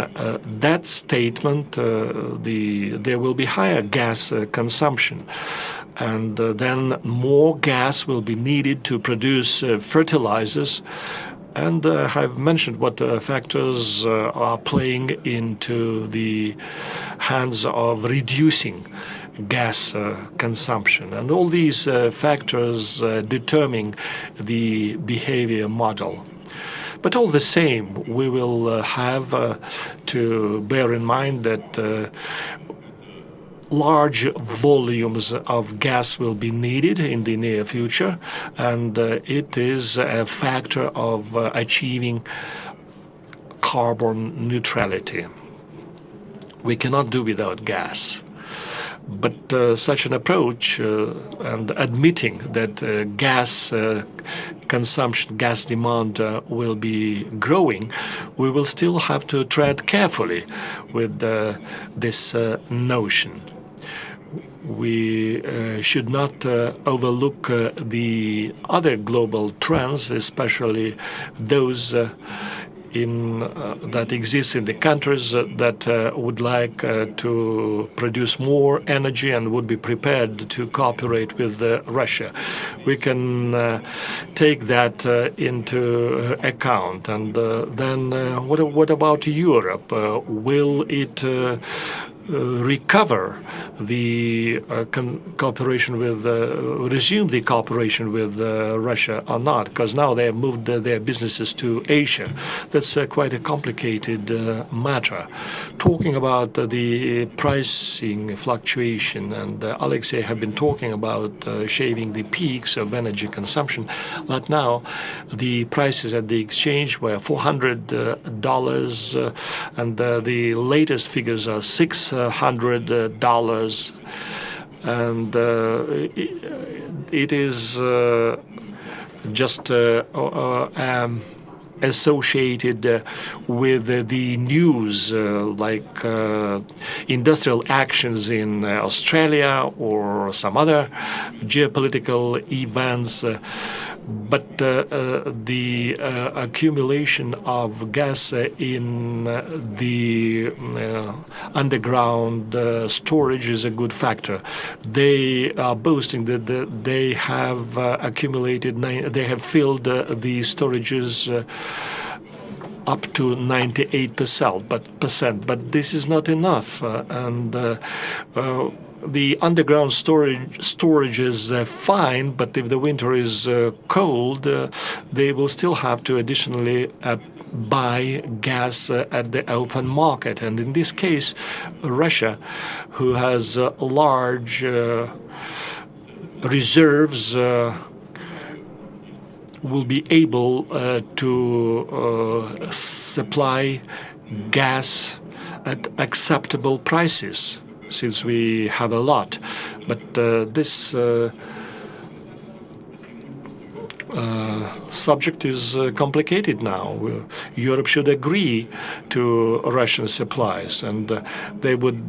that statement, there will be higher gas consumption, and then more gas will be needed to produce fertilizers. And I've mentioned what factors are playing into the hands of reducing gas consumption. And all these factors determine the behavior model. But all the same, we will have to bear in mind that large volumes of gas will be needed in the near future, and it is a factor of achieving carbon neutrality. We cannot do without gas. But such an approach and admitting that gas consumption, gas demand will be growing, we will still have to tread carefully with this notion. We should not overlook the other global trends, especially those that exist in the countries that would like to produce more energy and would be prepared to cooperate with Russia. We can take that into account. And then what about Europe? Will it recover the cooperation with, resume the cooperation with Russia or not? Because now they have moved their businesses to Asia. That's quite a complicated matter. Talking about the pricing fluctuation, and Alexei have been talking about shaving the peaks of energy consumption. But now the prices at the exchange were $400, and the latest figures are $600, and it is just associated with the news, like industrial actions in Australia or some other geopolitical events. But the accumulation of gas in the underground storage is a good factor. They are boasting that they have accumulated, they have filled the storages up to 98%, but this is not enough, and the underground storage is fine, but if the winter is cold, they will still have to additionally buy gas at the open market. And in this case, Russia, who has large reserves, will be able to supply gas at acceptable prices, since we have a lot. But this subject is complicated now. Europe should agree to Russian supplies, and they would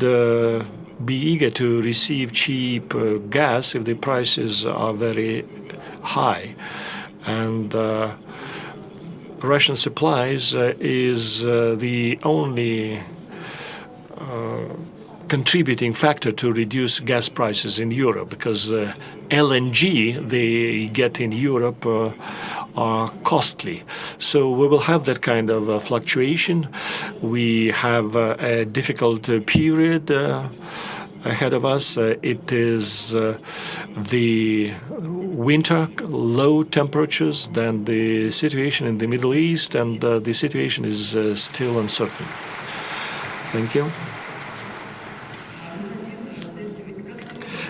be eager to receive cheap gas if the prices are very high. And Russian supplies is the only contributing factor to reduce gas prices in Europe, because LNG they get in Europe are costly. So we will have that kind of fluctuation. We have a difficult period ahead of us. It is the winter, low temperatures, then the situation in the Middle East, and the situation is still uncertain. Thank you.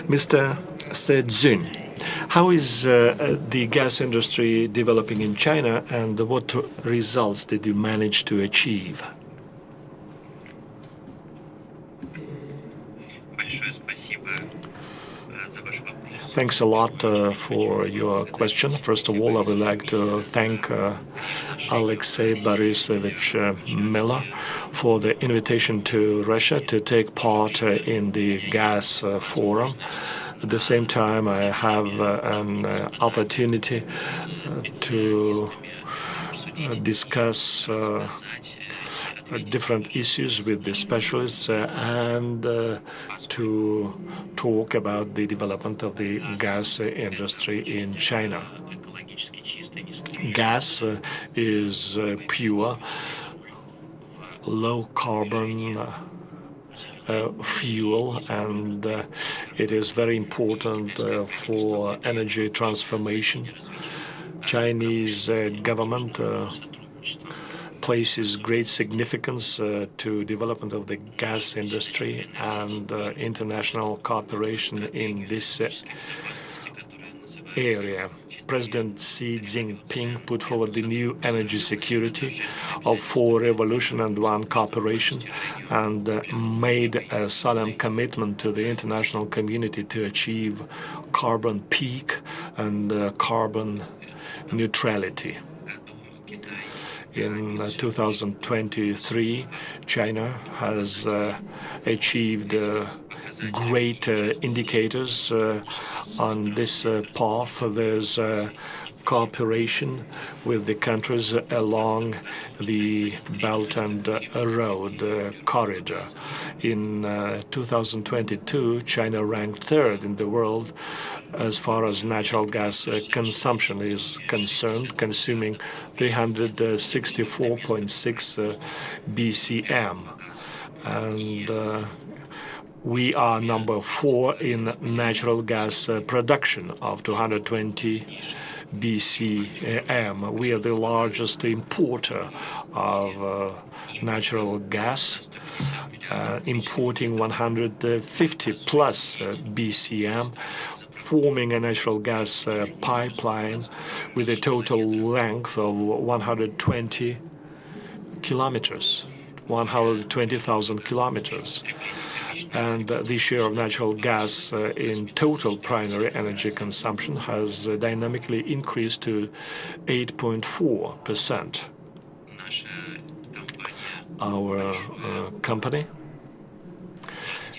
Mr. Sejun, how is the gas industry developing in China, and what results did you manage to achieve? Thanks a lot for your question. First of all, I would like to thank Alexei Borisovich Miller for the invitation to Russia to take part in the gas forum. At the same time, I have an opportunity to discuss different issues with the specialists and to talk about the development of the gas industry in China. Gas is pure, low-carbon fuel, and it is very important for energy transformation. Chinese government places great significance to development of the gas industry and international cooperation in this area. President Xi Jinping put forward the new energy security of 4 revolution and 1 cooperation, and made a solemn commitment to the international community to achieve carbon peak and carbon neutrality. In 2023, China has achieved great indicators on this path. There's cooperation with the countries along the Belt and Road corridor. In 2022, China ranked 3rd in the world as far as natural gas consumption is concerned, consuming 364.6 BCM. And we are number 4 in natural gas production of 220 BCM. We are the largest importer of natural gas, importing 150 plus BCM, forming a natural gas pipeline with a total length of 120 kilometers, 120,000 kilometers. And the share of natural gas in total primary energy consumption has dynamically increased to 8.4%. Our company,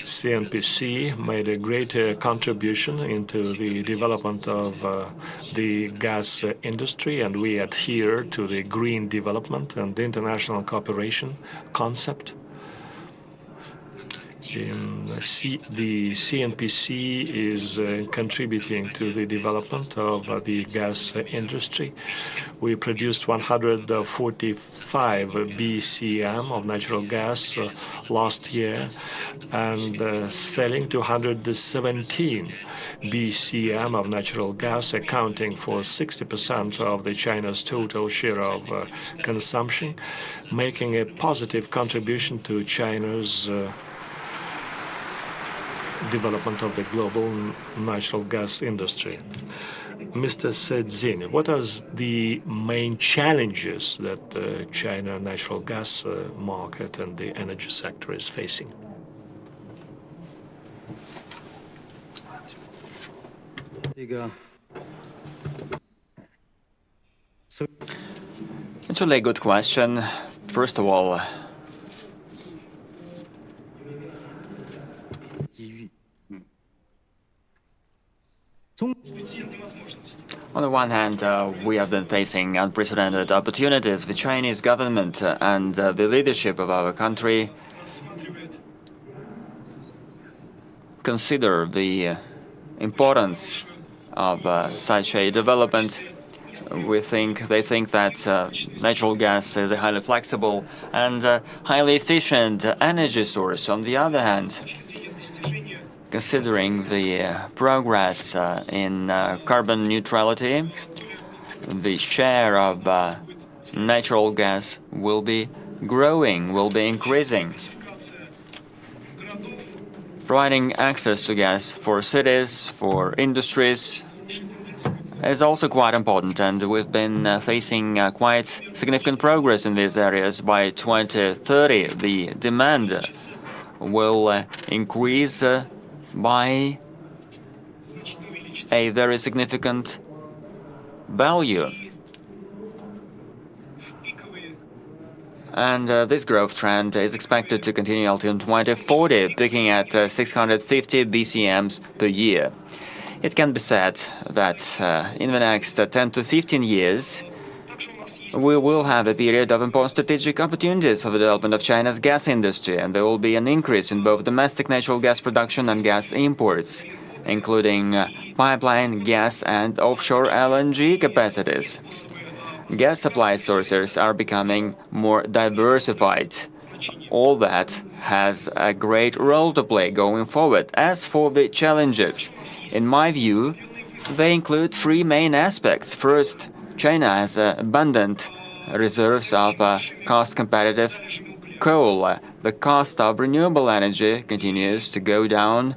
CNPC, made a great contribution into the development of the gas industry, and we adhere to the green development and international cooperation concept. The CNPC is contributing to the development of the gas industry. We produced 145 BCM of natural gas last year, and selling 217 BCM of natural gas, accounting for 60% of the China's total share of consumption, making a positive contribution to China's development of the global natural gas industry. Mr. Sedzin, what are the main challenges that the China natural gas market and the energy sector is facing? It's really a good question. First of all, on the one hand, we have been facing unprecedented opportunities. The Chinese government and the leadership of our country consider the importance of such a development. They think that natural gas is a highly flexible and highly efficient energy source. On the other hand, considering the progress in carbon neutrality, the share of natural gas will be growing, will be increasing. Providing access to gas for cities, for industries, is also quite important, and we've been facing quite significant progress in these areas. By 2030, the demand will increase by a very significant value. And this growth trend is expected to continue until 2040, peaking at 650 BCMs per year. It can be said that in the next 10 to 15 years, we will have a period of important strategic opportunities for the development of China's gas industry, and there will be an increase in both domestic natural gas production and gas imports, including pipeline gas and offshore LNG capacities. Gas supply sources are becoming more diversified. All that has a great role to play going forward. As for the challenges, in my view, they include three main aspects. First, China has abundant reserves of cost-competitive coal. The cost of renewable energy continues to go down.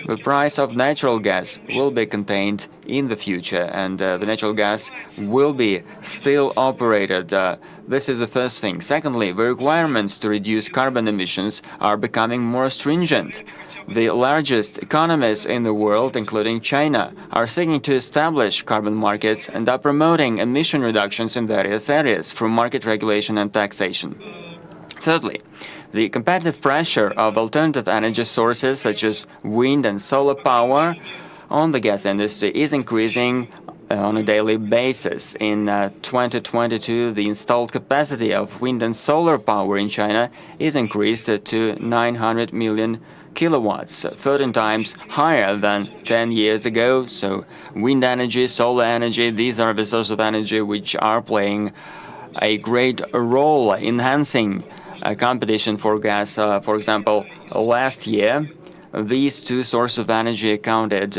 The price of natural gas will be contained in the future, and the natural gas will be still operated. This is the first thing. Secondly, the requirements to reduce carbon emissions are becoming more stringent. The largest economies in the world, including China, are seeking to establish carbon markets and are promoting emission reductions in various areas through market regulation and taxation. Thirdly, the competitive pressure of alternative energy sources such as wind and solar power on the gas industry is increasing on a daily basis. In 2022, the installed capacity of wind and solar power in China is increased to 900 million kilowatts, 13 times higher than 10 years ago. So wind energy, solar energy, these are the sources of energy which are playing a great role enhancing competition for gas. For example, last year, these two sources of energy accounted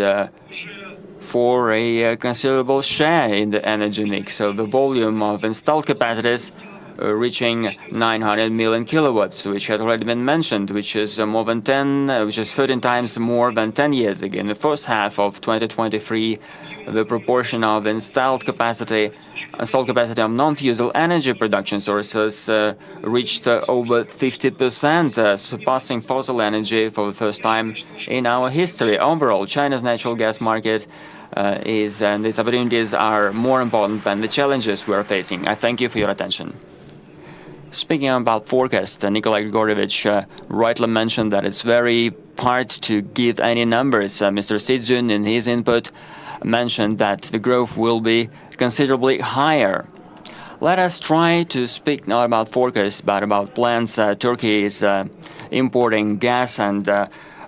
for a considerable share in the energy mix. So the volume of installed capacities reaching 900 million kilowatts, which has already been mentioned, which is 13 times more than 10 years ago. In the first half of 2023, the proportion of installed capacity of non-fossil energy production sources reached over 50%, surpassing fossil energy for the first time in our history. Overall, China's natural gas market and its opportunities are more important than the challenges we are facing. I thank you for your attention. Speaking about forecast, Nikolai Grigorovich rightly mentioned that it's very hard to give any numbers. Mr. Sidzun, in his input, mentioned that the growth will be considerably higher. Let us try to speak not about forecasts, but about plans. Turkey is importing gas, and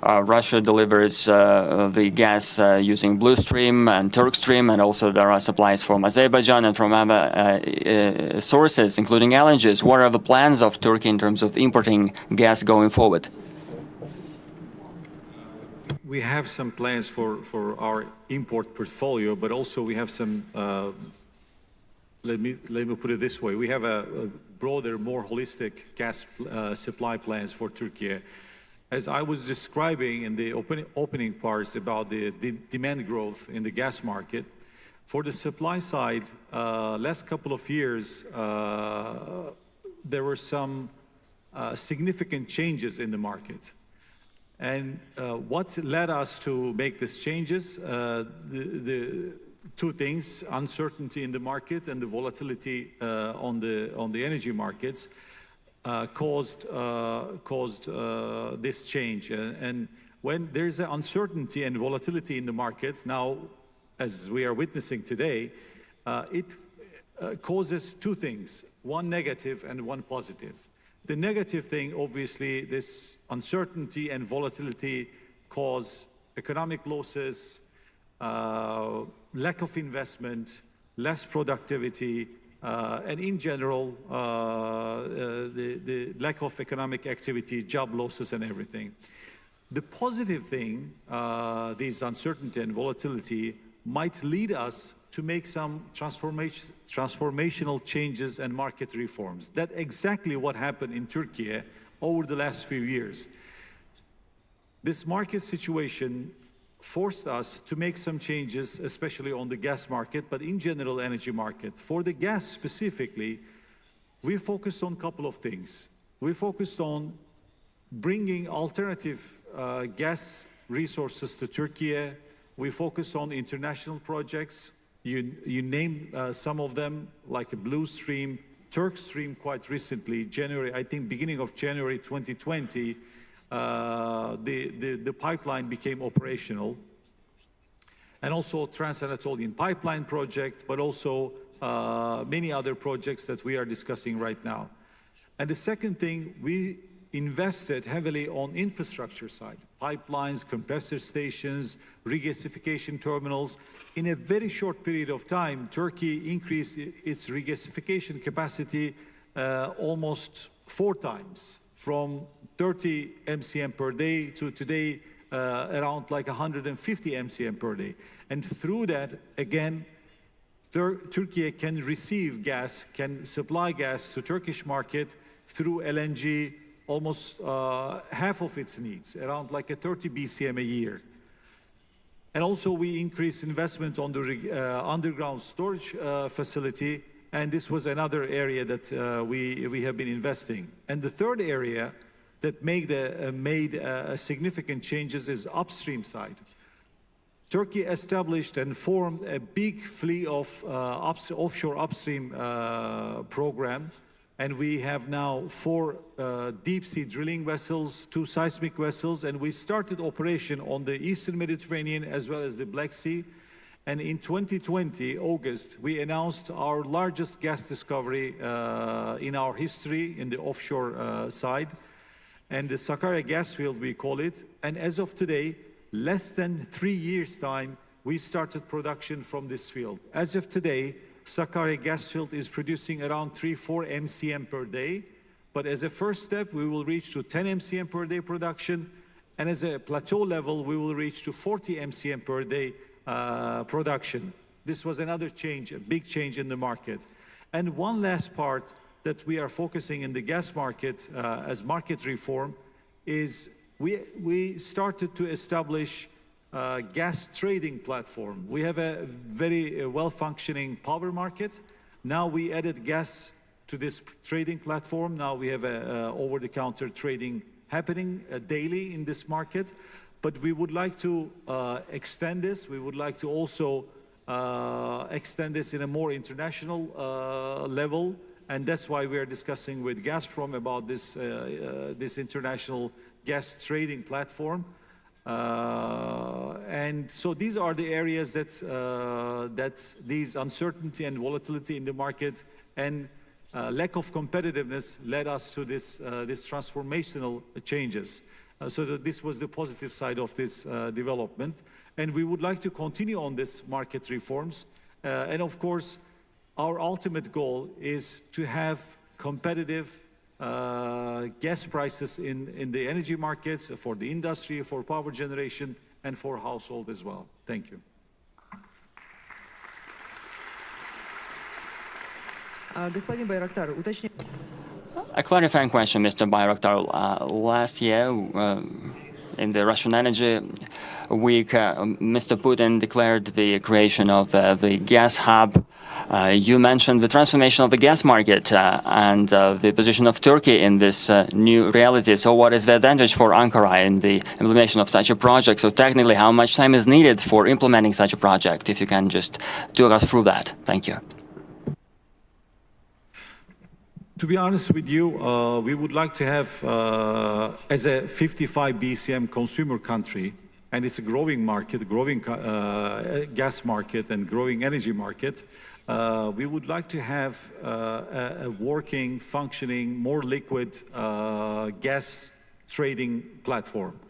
Russia delivers the gas using Blue Stream and Turk Stream, and also there are supplies from Azerbaijan and from other sources, including LNGs. What are the plans of Turkey in terms of importing gas going forward? We have some plans for our import portfolio, but also we have some, let me put it this way, we have a broader, more holistic gas supply plans for Turkey. As I was describing in the opening parts about the demand growth in the gas market, for the supply side, last couple of years, there were some significant changes in the market. And what led us to make these changes? The two things: uncertainty in the market and the volatility on the energy markets caused this change. And when there's an uncertainty and volatility in the markets now, as we are witnessing today, it causes two things: one negative and one positive. The negative thing, obviously, this uncertainty and volatility cause economic losses, lack of investment, less productivity, and in general, the lack of economic activity, job losses and everything. The positive thing, this uncertainty and volatility, might lead us to make some transformational changes and market reforms. That's exactly what happened in Turkey over the last few years. This market situation forced us to make some changes, especially on the gas market, but in general energy market. For the gas specifically, we focused on a couple of things. We focused on bringing alternative gas resources to Turkey. We focused on international projects. You named some of them, like a Blue Stream, Turk Stream quite recently, January, I think beginning of January 2020, the pipeline became operational. And also Trans-Anatolian Pipeline project, but also many other projects that we are discussing right now. And the second thing, we invested heavily on infrastructure side, pipelines, compressor stations, regasification terminals. In a very short period of time, Turkey increased its regasification capacity almost 4 times, from 30 MCM per day to today around like 150 MCM per day. And through that, again, Turkey can receive gas, can supply gas to Turkish market through LNG, almost half of its needs, around like a 30 BCM a year. And also we increased investment on the underground storage facility, and this was another area that we have been investing. And the third area that made significant changes is upstream side. Turkey established and formed a big fleet of offshore upstream program. And we have now 4 deep sea drilling vessels, 2 seismic vessels, and we started operation on the Eastern Mediterranean as well as the Black Sea. And in 2020, August, we announced our largest gas discovery in our history in the offshore side. And the Sakarya gas field, we call it. And as of today, less than 3 years' time, we started production from this field. As of today, Sakarya gas field is producing around 3-4 MCM per day. But as a first step, we will reach to 10 MCM per day production. And as a plateau level, we will reach to 40 MCM per day production. This was another change, a big change in the market. And one last part that we are focusing in the gas market as market reform is we started to establish gas trading platform. We have a very well-functioning power market. Now we added gas to this trading platform. Now we have over-the-counter trading happening daily in this market. But we would like to extend this. We would like to also extend this in a more international level. And that's why we are discussing with Gazprom about this, this international gas trading platform. And so these are the areas that these uncertainty and volatility in the market and lack of competitiveness led us to this transformational changes. So that this was the positive side of this development. And we would like to continue on this market reforms. And of course, our ultimate goal is to have competitive gas prices in the energy markets, for the industry, for power generation, and for household as well. Thank you. Господин Байрактар, уточнение. A clarifying question, Mr. Bayraktar. Last year, in the Russian Energy Week, Mr. Putin declared the creation of the gas hub. You mentioned the transformation of the gas market and the position of Turkey in this new reality. So what is the advantage for Ankara in the implementation of such a project? So technically, how much time is needed for implementing such a project? If you can just talk us through that. Thank you. To be honest with you, we would like to have, as a 55 BCM consumer country, and it's a growing market, growing gas market and growing energy market, we would like to have a working, functioning, more liquid gas trading platform.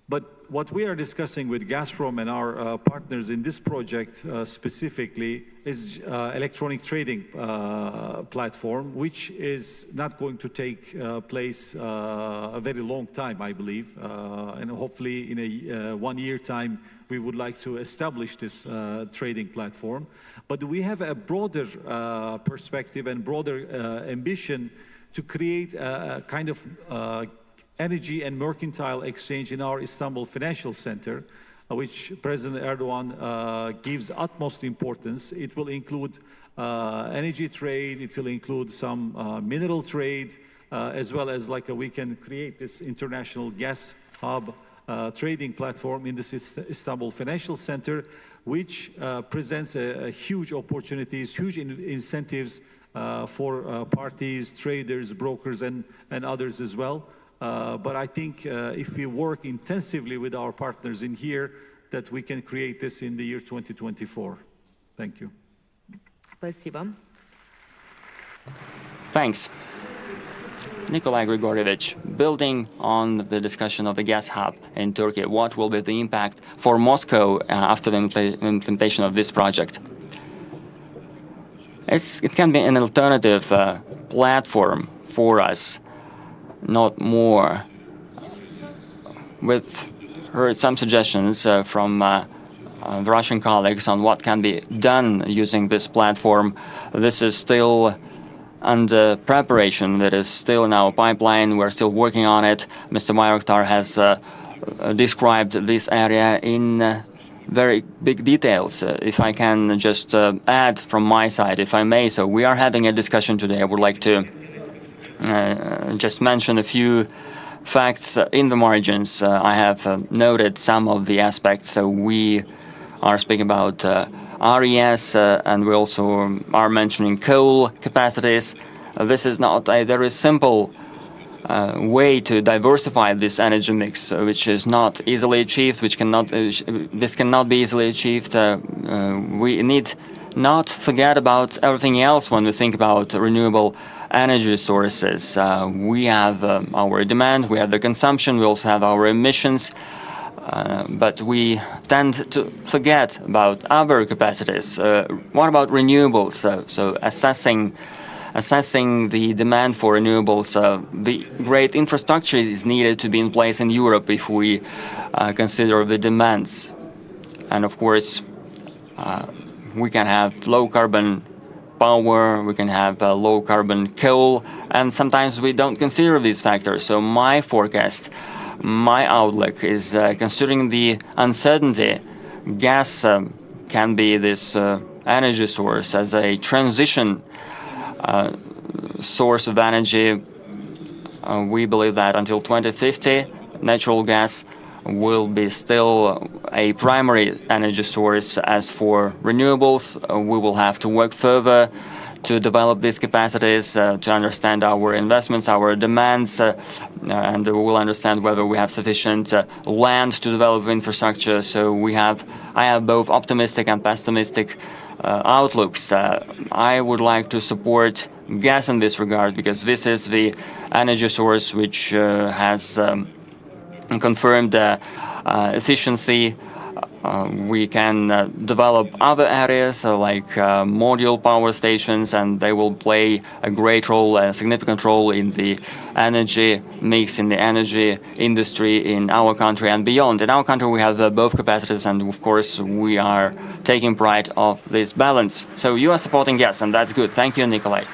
But what we are discussing with Gazprom and our partners in this project specifically is electronic trading platform, which is not going to take place a very long time, I believe. And hopefully in a 1 year time, we would like to establish this trading platform. But we have a broader perspective and broader ambition to create a kind of energy and mercantile exchange in our Istanbul Financial Center, which President Erdogan gives utmost importance. It will include energy trade, it will include some mineral trade, as well as we can create this international gas hub trading platform in this Istanbul Financial Center, which presents a huge opportunities, huge incentives for parties, traders, brokers, and others as well. But I think if we work intensively with our partners in here, that we can create this in the year 2024. Thank you. Спасибо. Thanks. Nikolai Grigorievich, building on the discussion of the gas hub in Turkey, what will be the impact for Moscow after the implementation of this project? It can be an alternative platform for us, not more. We've heard some suggestions from the Russian colleagues on what can be done using this platform. This is still under preparation. That is still in our pipeline. We're still working on it. Mr. Bayraktar has described this area in very big details. If I can just add from my side, if I may, so we are having a discussion today. I would like to just mention a few facts in the margins. I have noted some of the aspects. So we are speaking about RES, and we also are mentioning coal capacities. This is not a very simple way to diversify this energy mix, which is not easily achieved, this cannot be easily achieved. We need not forget about everything else when we think about renewable energy sources. We have our demand, we have the consumption, we also have our emissions, but we tend to forget about other capacities. What about renewables? So assessing the demand for renewables, the great infrastructure is needed to be in place in Europe if we consider the demands. And of course, we can have low-carbon power, we can have low-carbon coal, and sometimes we don't consider these factors. So my forecast, my outlook is considering the uncertainty, gas can be this energy source as a transition source of energy. We believe that until 2050, natural gas will be still a primary energy source. As for renewables, we will have to work further to develop these capacities, to understand our investments, our demands, and we will understand whether we have sufficient land to develop infrastructure. So I have both optimistic and pessimistic outlooks. I would like to support gas in this regard because this is the energy source which has confirmed efficiency. We can develop other areas like module power stations, and they will play a great role, a significant role in the energy mix, in the energy industry in our country and beyond. In our country, we have both capacities, and of course, we are taking pride of this balance. So you are supporting gas, and that's good. Thank you, Nikolai.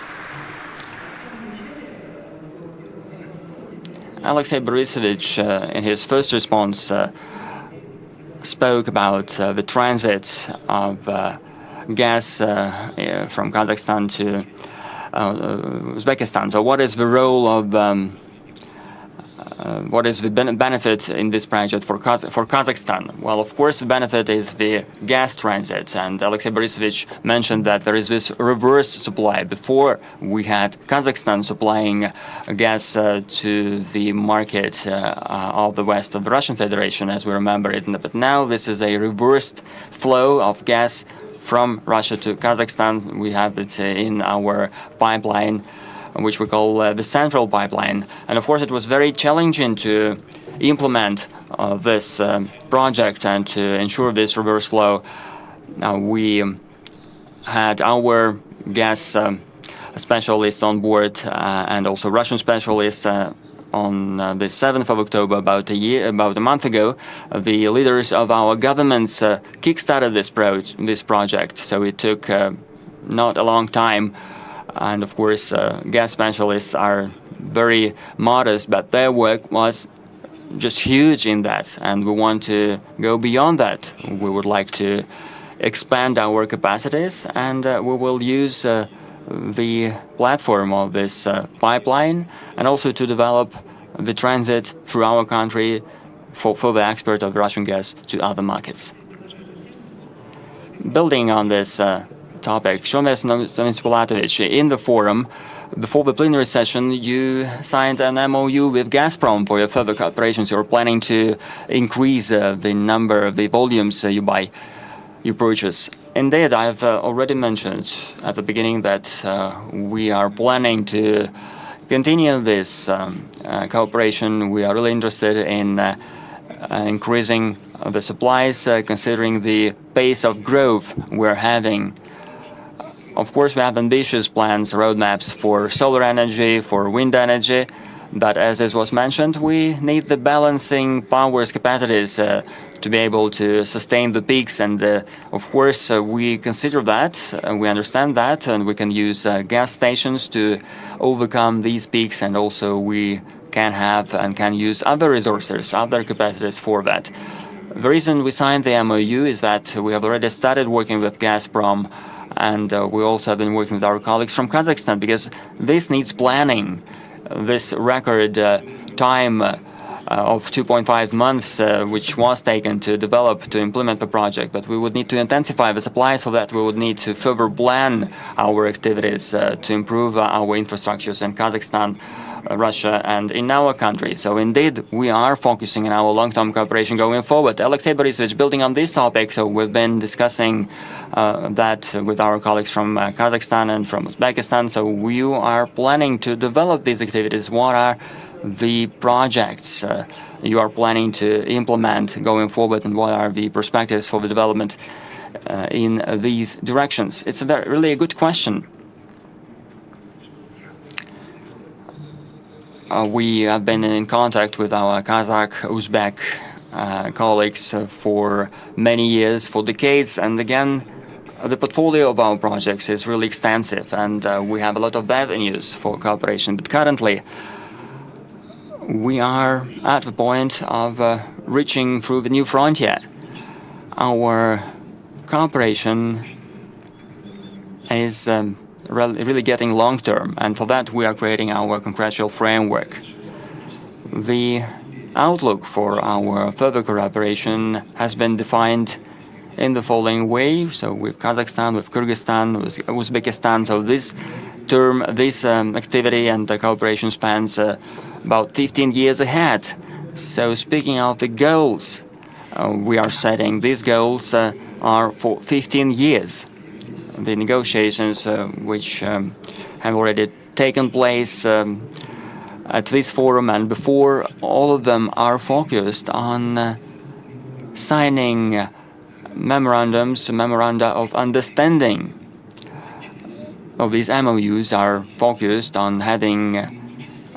Alexei Borisovich, in his first response, spoke about the transit of gas from Kazakhstan to Uzbekistan. So what is the role of, what is the benefit in this project for Kazakhstan? Well, of course, the benefit is the gas transit. And Alexei Borisovich mentioned that there is this reverse supply. Before, we had Kazakhstan supplying gas to the market of the west of the Russian Federation, as we remember it. But now this is a reversed flow of gas from Russia to Kazakhstan. We have it in our pipeline which we call the central pipeline. And of course, it was very challenging to implement this project and to ensure this reverse flow. Now, we had our gas specialists on board and also Russian specialists on the 7th of October, about a month ago. The leaders of our governments kickstarted this project, so it took not a long time. And of course, gas specialists are very modest, but their work was just huge in that, and we want to go beyond that. We would like to expand our capacities, and we will use the platform of this pipeline, and also to develop the transit through our country for the export of Russian gas to other markets. Building on this topic, Shomes Nonspolatovich, in the forum, before the plenary session, you signed an MOU with Gazprom for your further cooperations. You're planning to increase the number of the volumes you purchase. Indeed, I've already mentioned at the beginning that we are planning to continue this cooperation. We are really interested in increasing the supplies, considering the pace of growth we're having. Of course, we have ambitious plans, roadmaps for solar energy, for wind energy, but as it was mentioned, we need the balancing powers capacities to be able to sustain the peaks. And of course, we consider that, we understand that, and we can use gas stations to overcome these peaks. And also we can have and can use other resources, other capacities for that. The reason we signed the MOU is that we have already started working with Gazprom, and we also have been working with our colleagues from Kazakhstan, because this needs planning. This record time of 2.5 months, which was taken to develop, to implement the project, but we would need to intensify the supply, so that we would need to further plan our activities to improve our infrastructures in Kazakhstan, Russia, and in our country. So indeed, we are focusing on our long-term cooperation going forward. Alexei Borisovich, building on this topic, so we've been discussing that with our colleagues from Kazakhstan and from Uzbekistan. So we are planning to develop these activities. What are the projects you are planning to implement going forward, and what are the perspectives for the development in these directions? It's really a good question. We have been in contact with our Kazakh, Uzbek colleagues for many years, for decades, and again, the portfolio of our projects is really extensive, and we have a lot of avenues for cooperation. But currently, we are at the point of reaching through the new frontier. Our cooperation is really getting long-term, and for that we are creating our contractual framework. The outlook for our further cooperation has been defined in the following way. So with Kazakhstan, with Kyrgyzstan, with Uzbekistan, so this term, this activity and the cooperation spans about 15 years ahead. So speaking of the goals we are setting, these goals are for 15 years. The negotiations which have already taken place at this forum and before, all of them are focused on signing memoranda of understanding. Of these MOUs are focused on having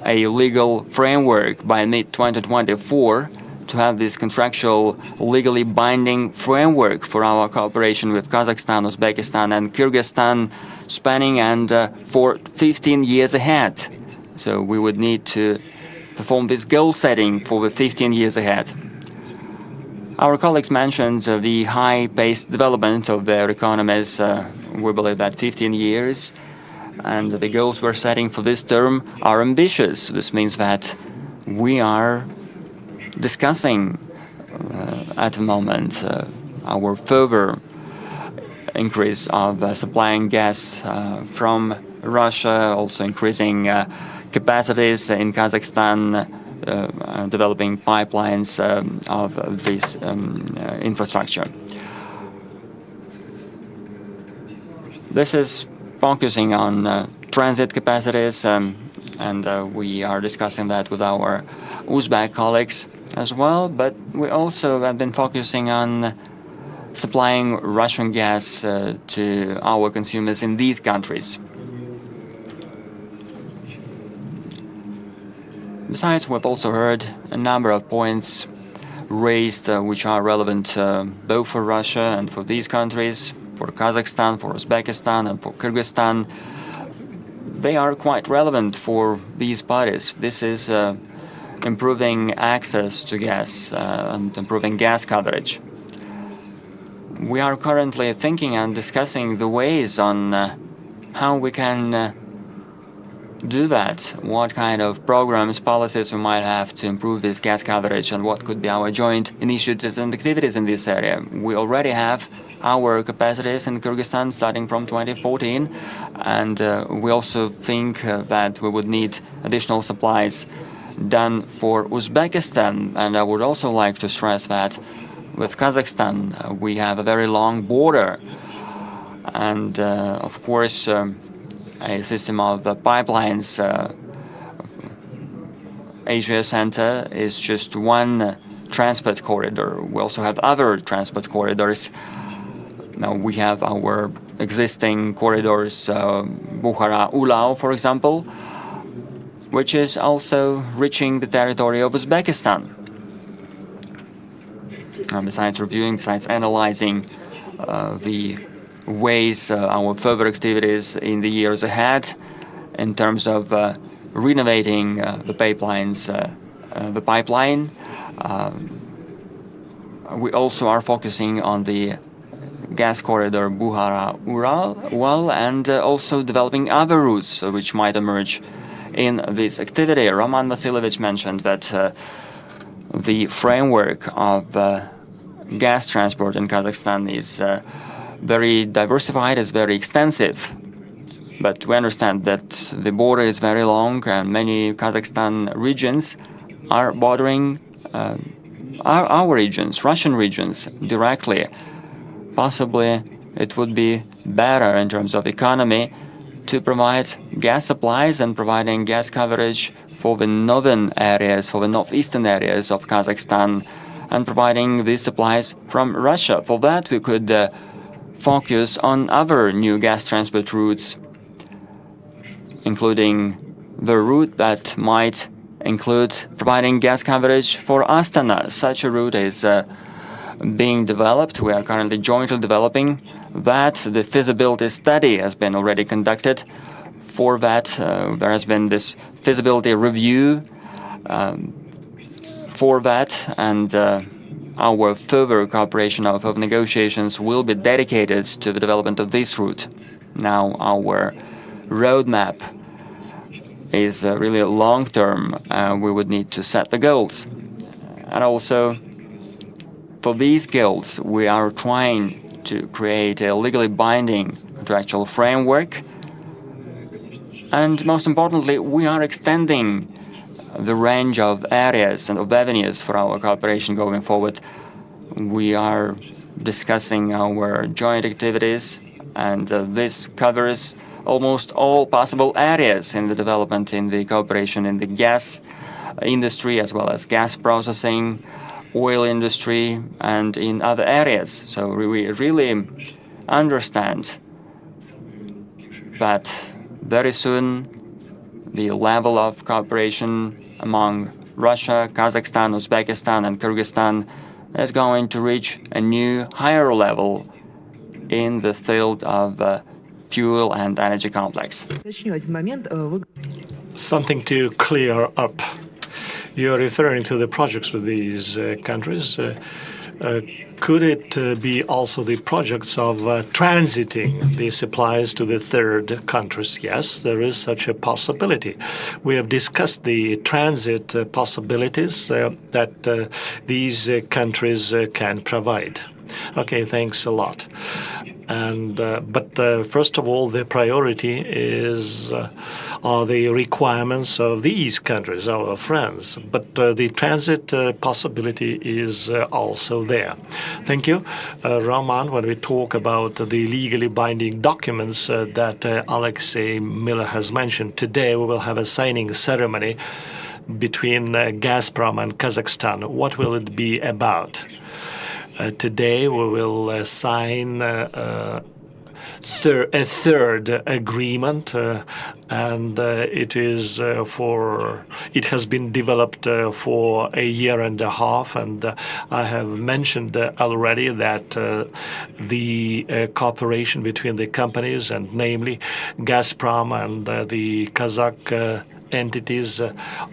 a legal framework by mid-2024 to have this contractual, legally binding framework for our cooperation with Kazakhstan, Uzbekistan, and Kyrgyzstan, spanning and for 15 years ahead. So we would need to perform this goal setting for the 15 years ahead. Our colleagues mentioned the high-paced development of their economies. We believe that 15 years, and the goals we're setting for this term are ambitious. This means that we are discussing at the moment our further increase of supplying gas from Russia, also increasing capacities in Kazakhstan, developing pipelines of this infrastructure. This is focusing on transit capacities, and we are discussing that with our Uzbek colleagues as well. But we also have been focusing on supplying Russian gas to our consumers in these countries. Besides, we've also heard a number of points raised which are relevant both for Russia and for these countries, for Kazakhstan, for Uzbekistan, and for Kyrgyzstan. They are quite relevant for these parties. This is improving access to gas and improving gas coverage. We are currently thinking and discussing the ways on how we can do that, what kind of programs, policies we might have to improve this gas coverage, and what could be our joint initiatives and activities in this area. We already have our capacities in Kyrgyzstan starting from 2014, and we also think that we would need additional supplies done for Uzbekistan. And I would also like to stress that with Kazakhstan we have a very long border, and of course a system of pipelines. Asia Center is just one transport corridor. We also have other transport corridors. Now we have our existing corridors, Bukhara-Ulau, for example, which is also reaching the territory of Uzbekistan. Besides reviewing, besides analyzing the ways our further activities in the years ahead in terms of renovating the pipeline, we also are focusing on the gas corridor Bukhara-Ural, and also developing other routes which might emerge in this activity. Roman Vasilyevich mentioned that the framework of gas transport in Kazakhstan is very diversified, is very extensive. But we understand that the border is very long, and many Kazakhstan regions are bordering our regions, Russian regions, directly. Possibly it would be better in terms of economy to provide gas supplies and providing gas coverage for the northern areas, for the northeastern areas of Kazakhstan, and providing these supplies from Russia. For that, we could focus on other new gas transport routes, including the route that might include providing gas coverage for Astana. Such a route is being developed. We are currently jointly developing that. The feasibility study has been already conducted. For that, there has been this feasibility review for that, and our further cooperation, our further negotiations will be dedicated to the development of this route. Now, our roadmap is really long-term. We would need to set the goals. And also, for these goals, we are trying to create a legally binding contractual framework. And most importantly, we are extending the range of areas and of avenues for our cooperation going forward. We are discussing our joint activities, and this covers almost all possible areas in the development, in the cooperation in the gas industry, as well as gas processing, oil industry, and in other areas. So we really understand that very soon the level of cooperation among Russia, Kazakhstan, Uzbekistan, and Kyrgyzstan is going to reach a new, higher level in the field of fuel and energy complex. Something to clear up. You're referring to the projects with these countries. Could it be also the projects of transiting the supplies to the third countries? Yes, there is such a possibility. We have discussed the transit possibilities that these countries can provide. Okay, thanks a lot. But first of all, the priority are the requirements of these countries, our friends. But the transit possibility is also there. Thank you, Roman. When we talk about the legally binding documents that Alexei Miller has mentioned, today we will have a signing ceremony between Gazprom and Kazakhstan. What will it be about? Today we will sign a third agreement, and it has been developed for a year and a half. And I have mentioned already that the cooperation between the companies, and namely Gazprom and the Kazakh entities,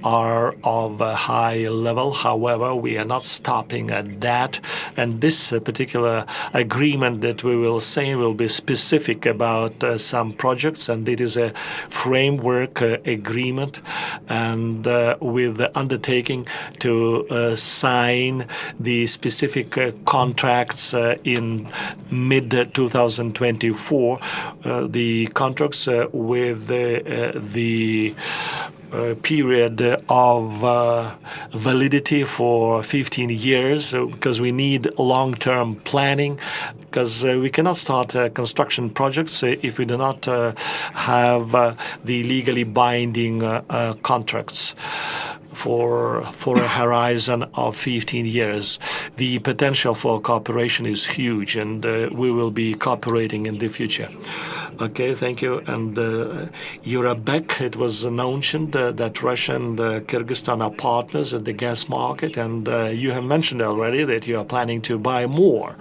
are of a high level. However, we are not stopping at that. And this particular agreement that we will sign will be specific about some projects, and it is a framework agreement, and with the undertaking to sign the specific contracts in mid-2024. The contracts with the period of validity for 15 years, because we need long-term planning, because we cannot start construction projects if we do not have the legally binding contracts for a horizon of 15 years. The potential for cooperation is huge, and we will be cooperating in the future. Okay, thank you. And Eurabek, it was mentioned that Russia and Kyrgyzstan are partners at the gas market, and you have mentioned already that you are planning to buy more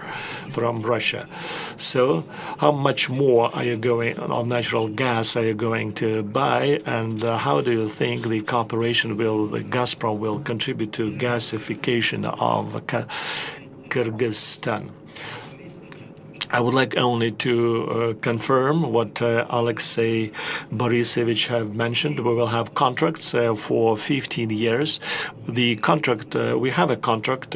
from Russia. So how much more are you going of natural gas are you going to buy, and how do you think the cooperation with Gazprom will contribute to gasification of Kyrgyzstan? I would like only to confirm what Alexei Borisovich have mentioned. We will have contracts for 15 years. The contract, we have a contract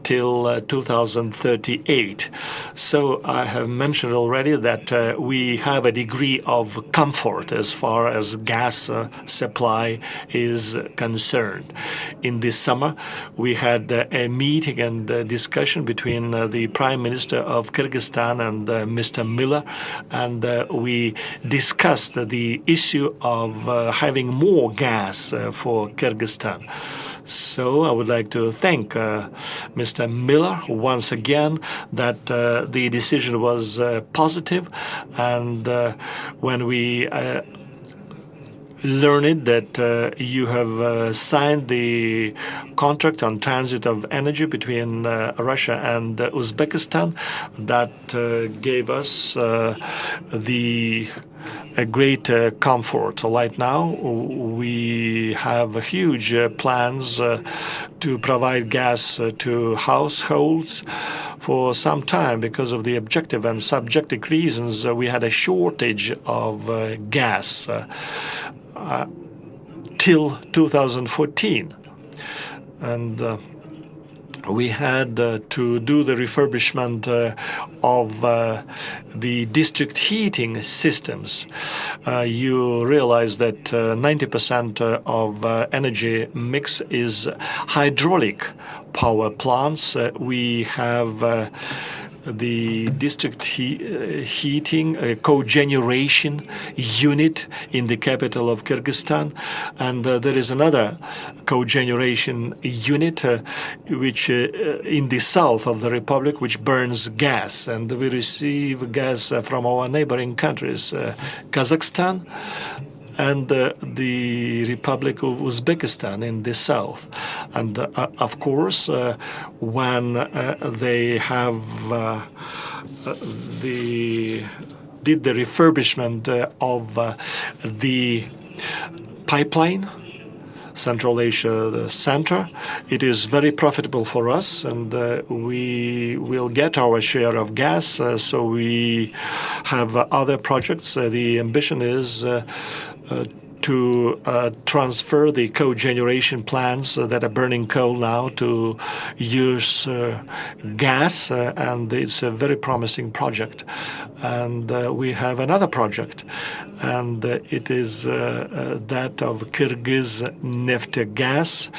till 2038. So I have mentioned already that we have a degree of comfort as far as gas supply is concerned. In this summer, we had a meeting and discussion between the Prime Minister of Kyrgyzstan and Mr. Miller, and we discussed the issue of having more gas for Kyrgyzstan. So I would like to thank Mr. Miller once again that the decision was positive, and when we learned that you have signed the contract on transit of energy between Russia and Uzbekistan, that gave us a great comfort. Right now, we have huge plans to provide gas to households for some time. Because of the objective and subjective reasons, we had a shortage of gas till 2014. And we had to do the refurbishment of the district heating systems. You realize that 90% of energy mix is hydraulic power plants. We have the district heating cogeneration unit in the capital of Kyrgyzstan, and there is another cogeneration unit which in the south of the republic, which burns gas, and we receive gas from our neighboring countries, Kazakhstan and the Republic of Uzbekistan in the south. And of course, when they have did the refurbishment of the pipeline, Central Asia the center, it is very profitable for us, and we will get our share of gas. So we have other projects. The ambition is to transfer the cogeneration plants that are burning coal now to use gas, and it's a very promising project. And we have another project, and it is that of Kyrgyz Neftegas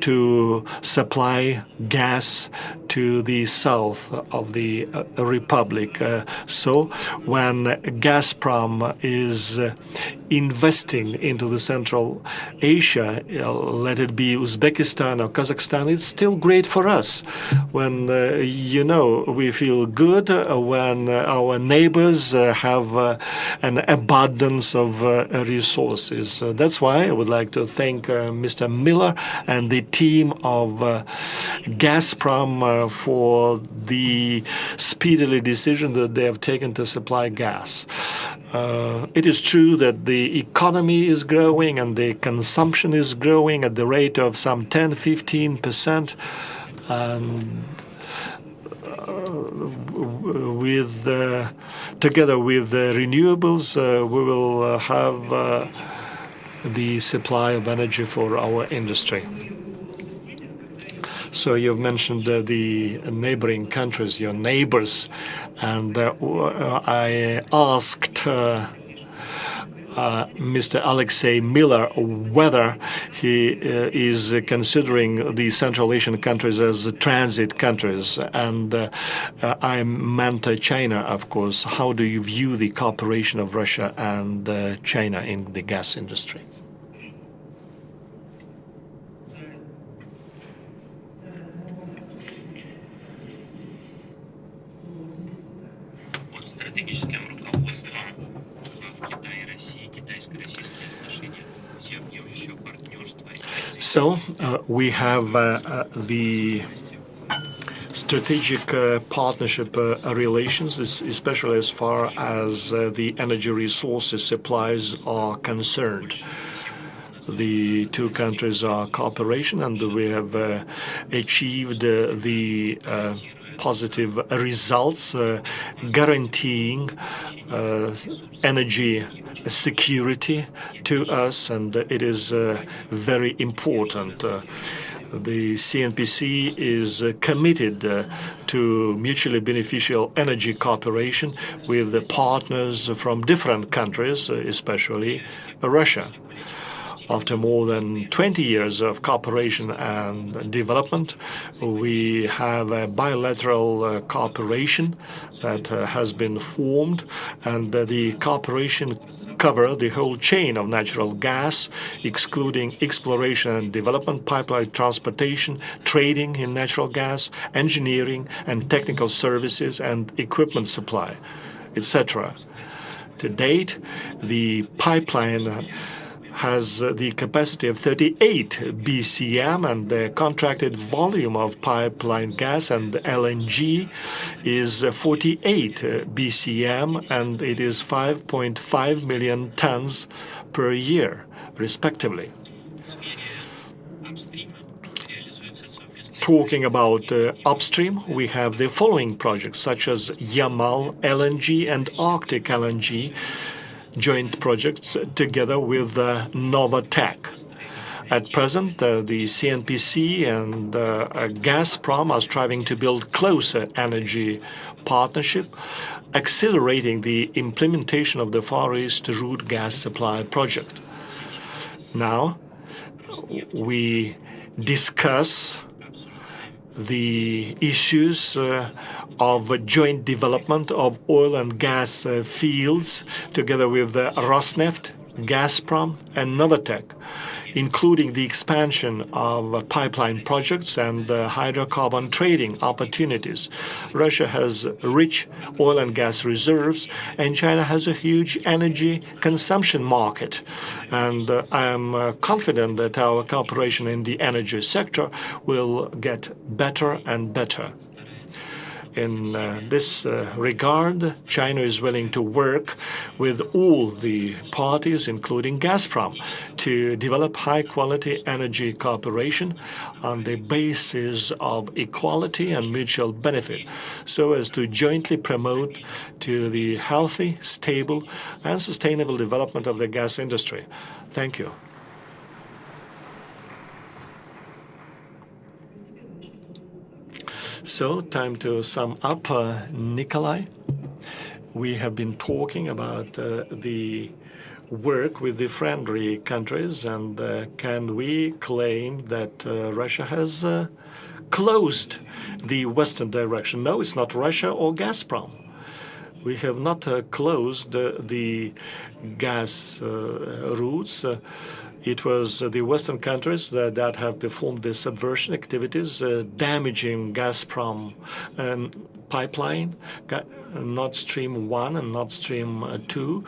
to supply gas to the south of the republic. So when Gazprom is investing into the Central Asia, let it be Uzbekistan or Kazakhstan, it's still great for us. When, we feel good when our neighbors have an abundance of resources. That's why I would like to thank Mr. Miller and the team of Gazprom for the speedily decision that they have taken to supply gas. It is true that the economy is growing and the consumption is growing at the rate of some 10-15%. And together with the renewables, we will have the supply of energy for our industry. So you've mentioned the neighboring countries, your neighbors, and I asked Mr. Alexei Miller whether he is considering the Central Asian countries as transit countries, and I meant China, of course. How do you view the cooperation of Russia and China in the gas industry? So we have the strategic partnership relations, especially as far as the energy resources supplies are concerned. The two countries are cooperation, and we have achieved the positive results, guaranteeing energy security to us, and it is very important. The CNPC is committed to mutually beneficial energy cooperation with the partners from different countries, especially Russia. After more than 20 years of cooperation and development, we have a bilateral cooperation that has been formed, and the cooperation cover the whole chain of natural gas, excluding exploration and development, pipeline transportation, trading in natural gas, engineering and technical services, and equipment supply, etc. To date, the pipeline has the capacity of 38 BCM, and the contracted volume of pipeline gas and LNG is 48 BCM, and it is 5.5 million tons per year, respectively. Talking about upstream, we have the following projects, such as Yamal LNG and Arctic LNG, joint projects together with Novatec. At present, the CNPC and Gazprom are striving to build closer energy partnership, accelerating the implementation of the Far East Route gas supply project. Now, we discuss the issues of joint development of oil and gas fields together with Rosneft, Gazprom, and Novatec, including the expansion of pipeline projects and hydrocarbon trading opportunities. Russia has rich oil and gas reserves, and China has a huge energy consumption market. And I am confident that our cooperation in the energy sector will get better and better. In this regard, China is willing to work with all the parties, including Gazprom, to develop high-quality energy cooperation on the basis of equality and mutual benefit, so as to jointly promote to the healthy, stable, and sustainable development of the gas industry. Thank you. So, time to sum up, Nikolai. We have been talking about the work with the friendly countries, and can we claim that Russia has closed the Western direction? No, it's not Russia or Gazprom. We have not closed the gas routes. It was the Western countries that have performed the subversion activities, damaging Gazprom pipeline, Nord Stream 1 and Nord Stream 2.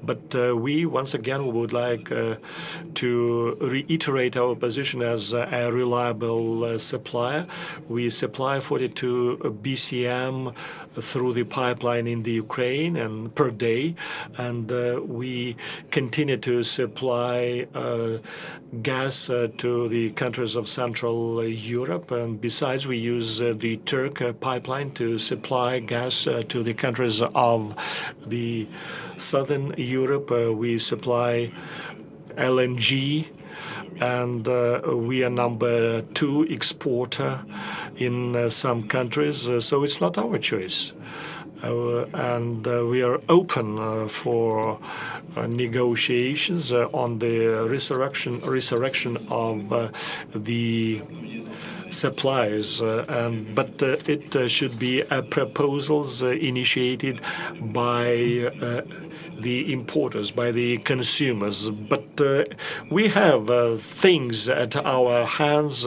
But we, once again, would like to reiterate our position as a reliable supplier. We supply 42 BCM through the pipeline in the Ukraine and per day, and we continue to supply gas to the countries of Central Europe. And besides, we use the Turk pipeline to supply gas to the countries of the Southern Europe. We supply LNG, and we are number 2 exporter in some countries. So it's not our choice. And we are open for negotiations on the resurrection of the supplies, but it should be proposals initiated by the importers, by the consumers. But we have things at our hands.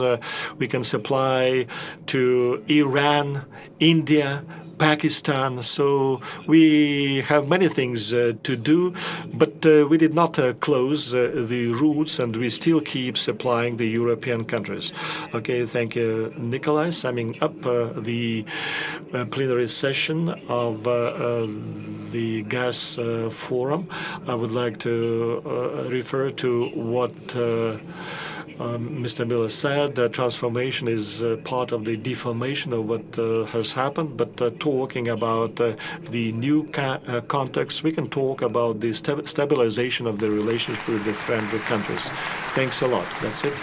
We can supply to Iran, India, Pakistan. So we have many things to do, but we did not close the routes, and we still keep supplying the European countries. Okay, thank you, Nikolai. Summing up the plenary session of the gas forum, I would like to refer to what Mr. Miller said. Transformation is part of the deformation of what has happened, but talking about the new context, we can talk about the stabilization of the relationship with the friendly countries. Thanks a lot. That's it.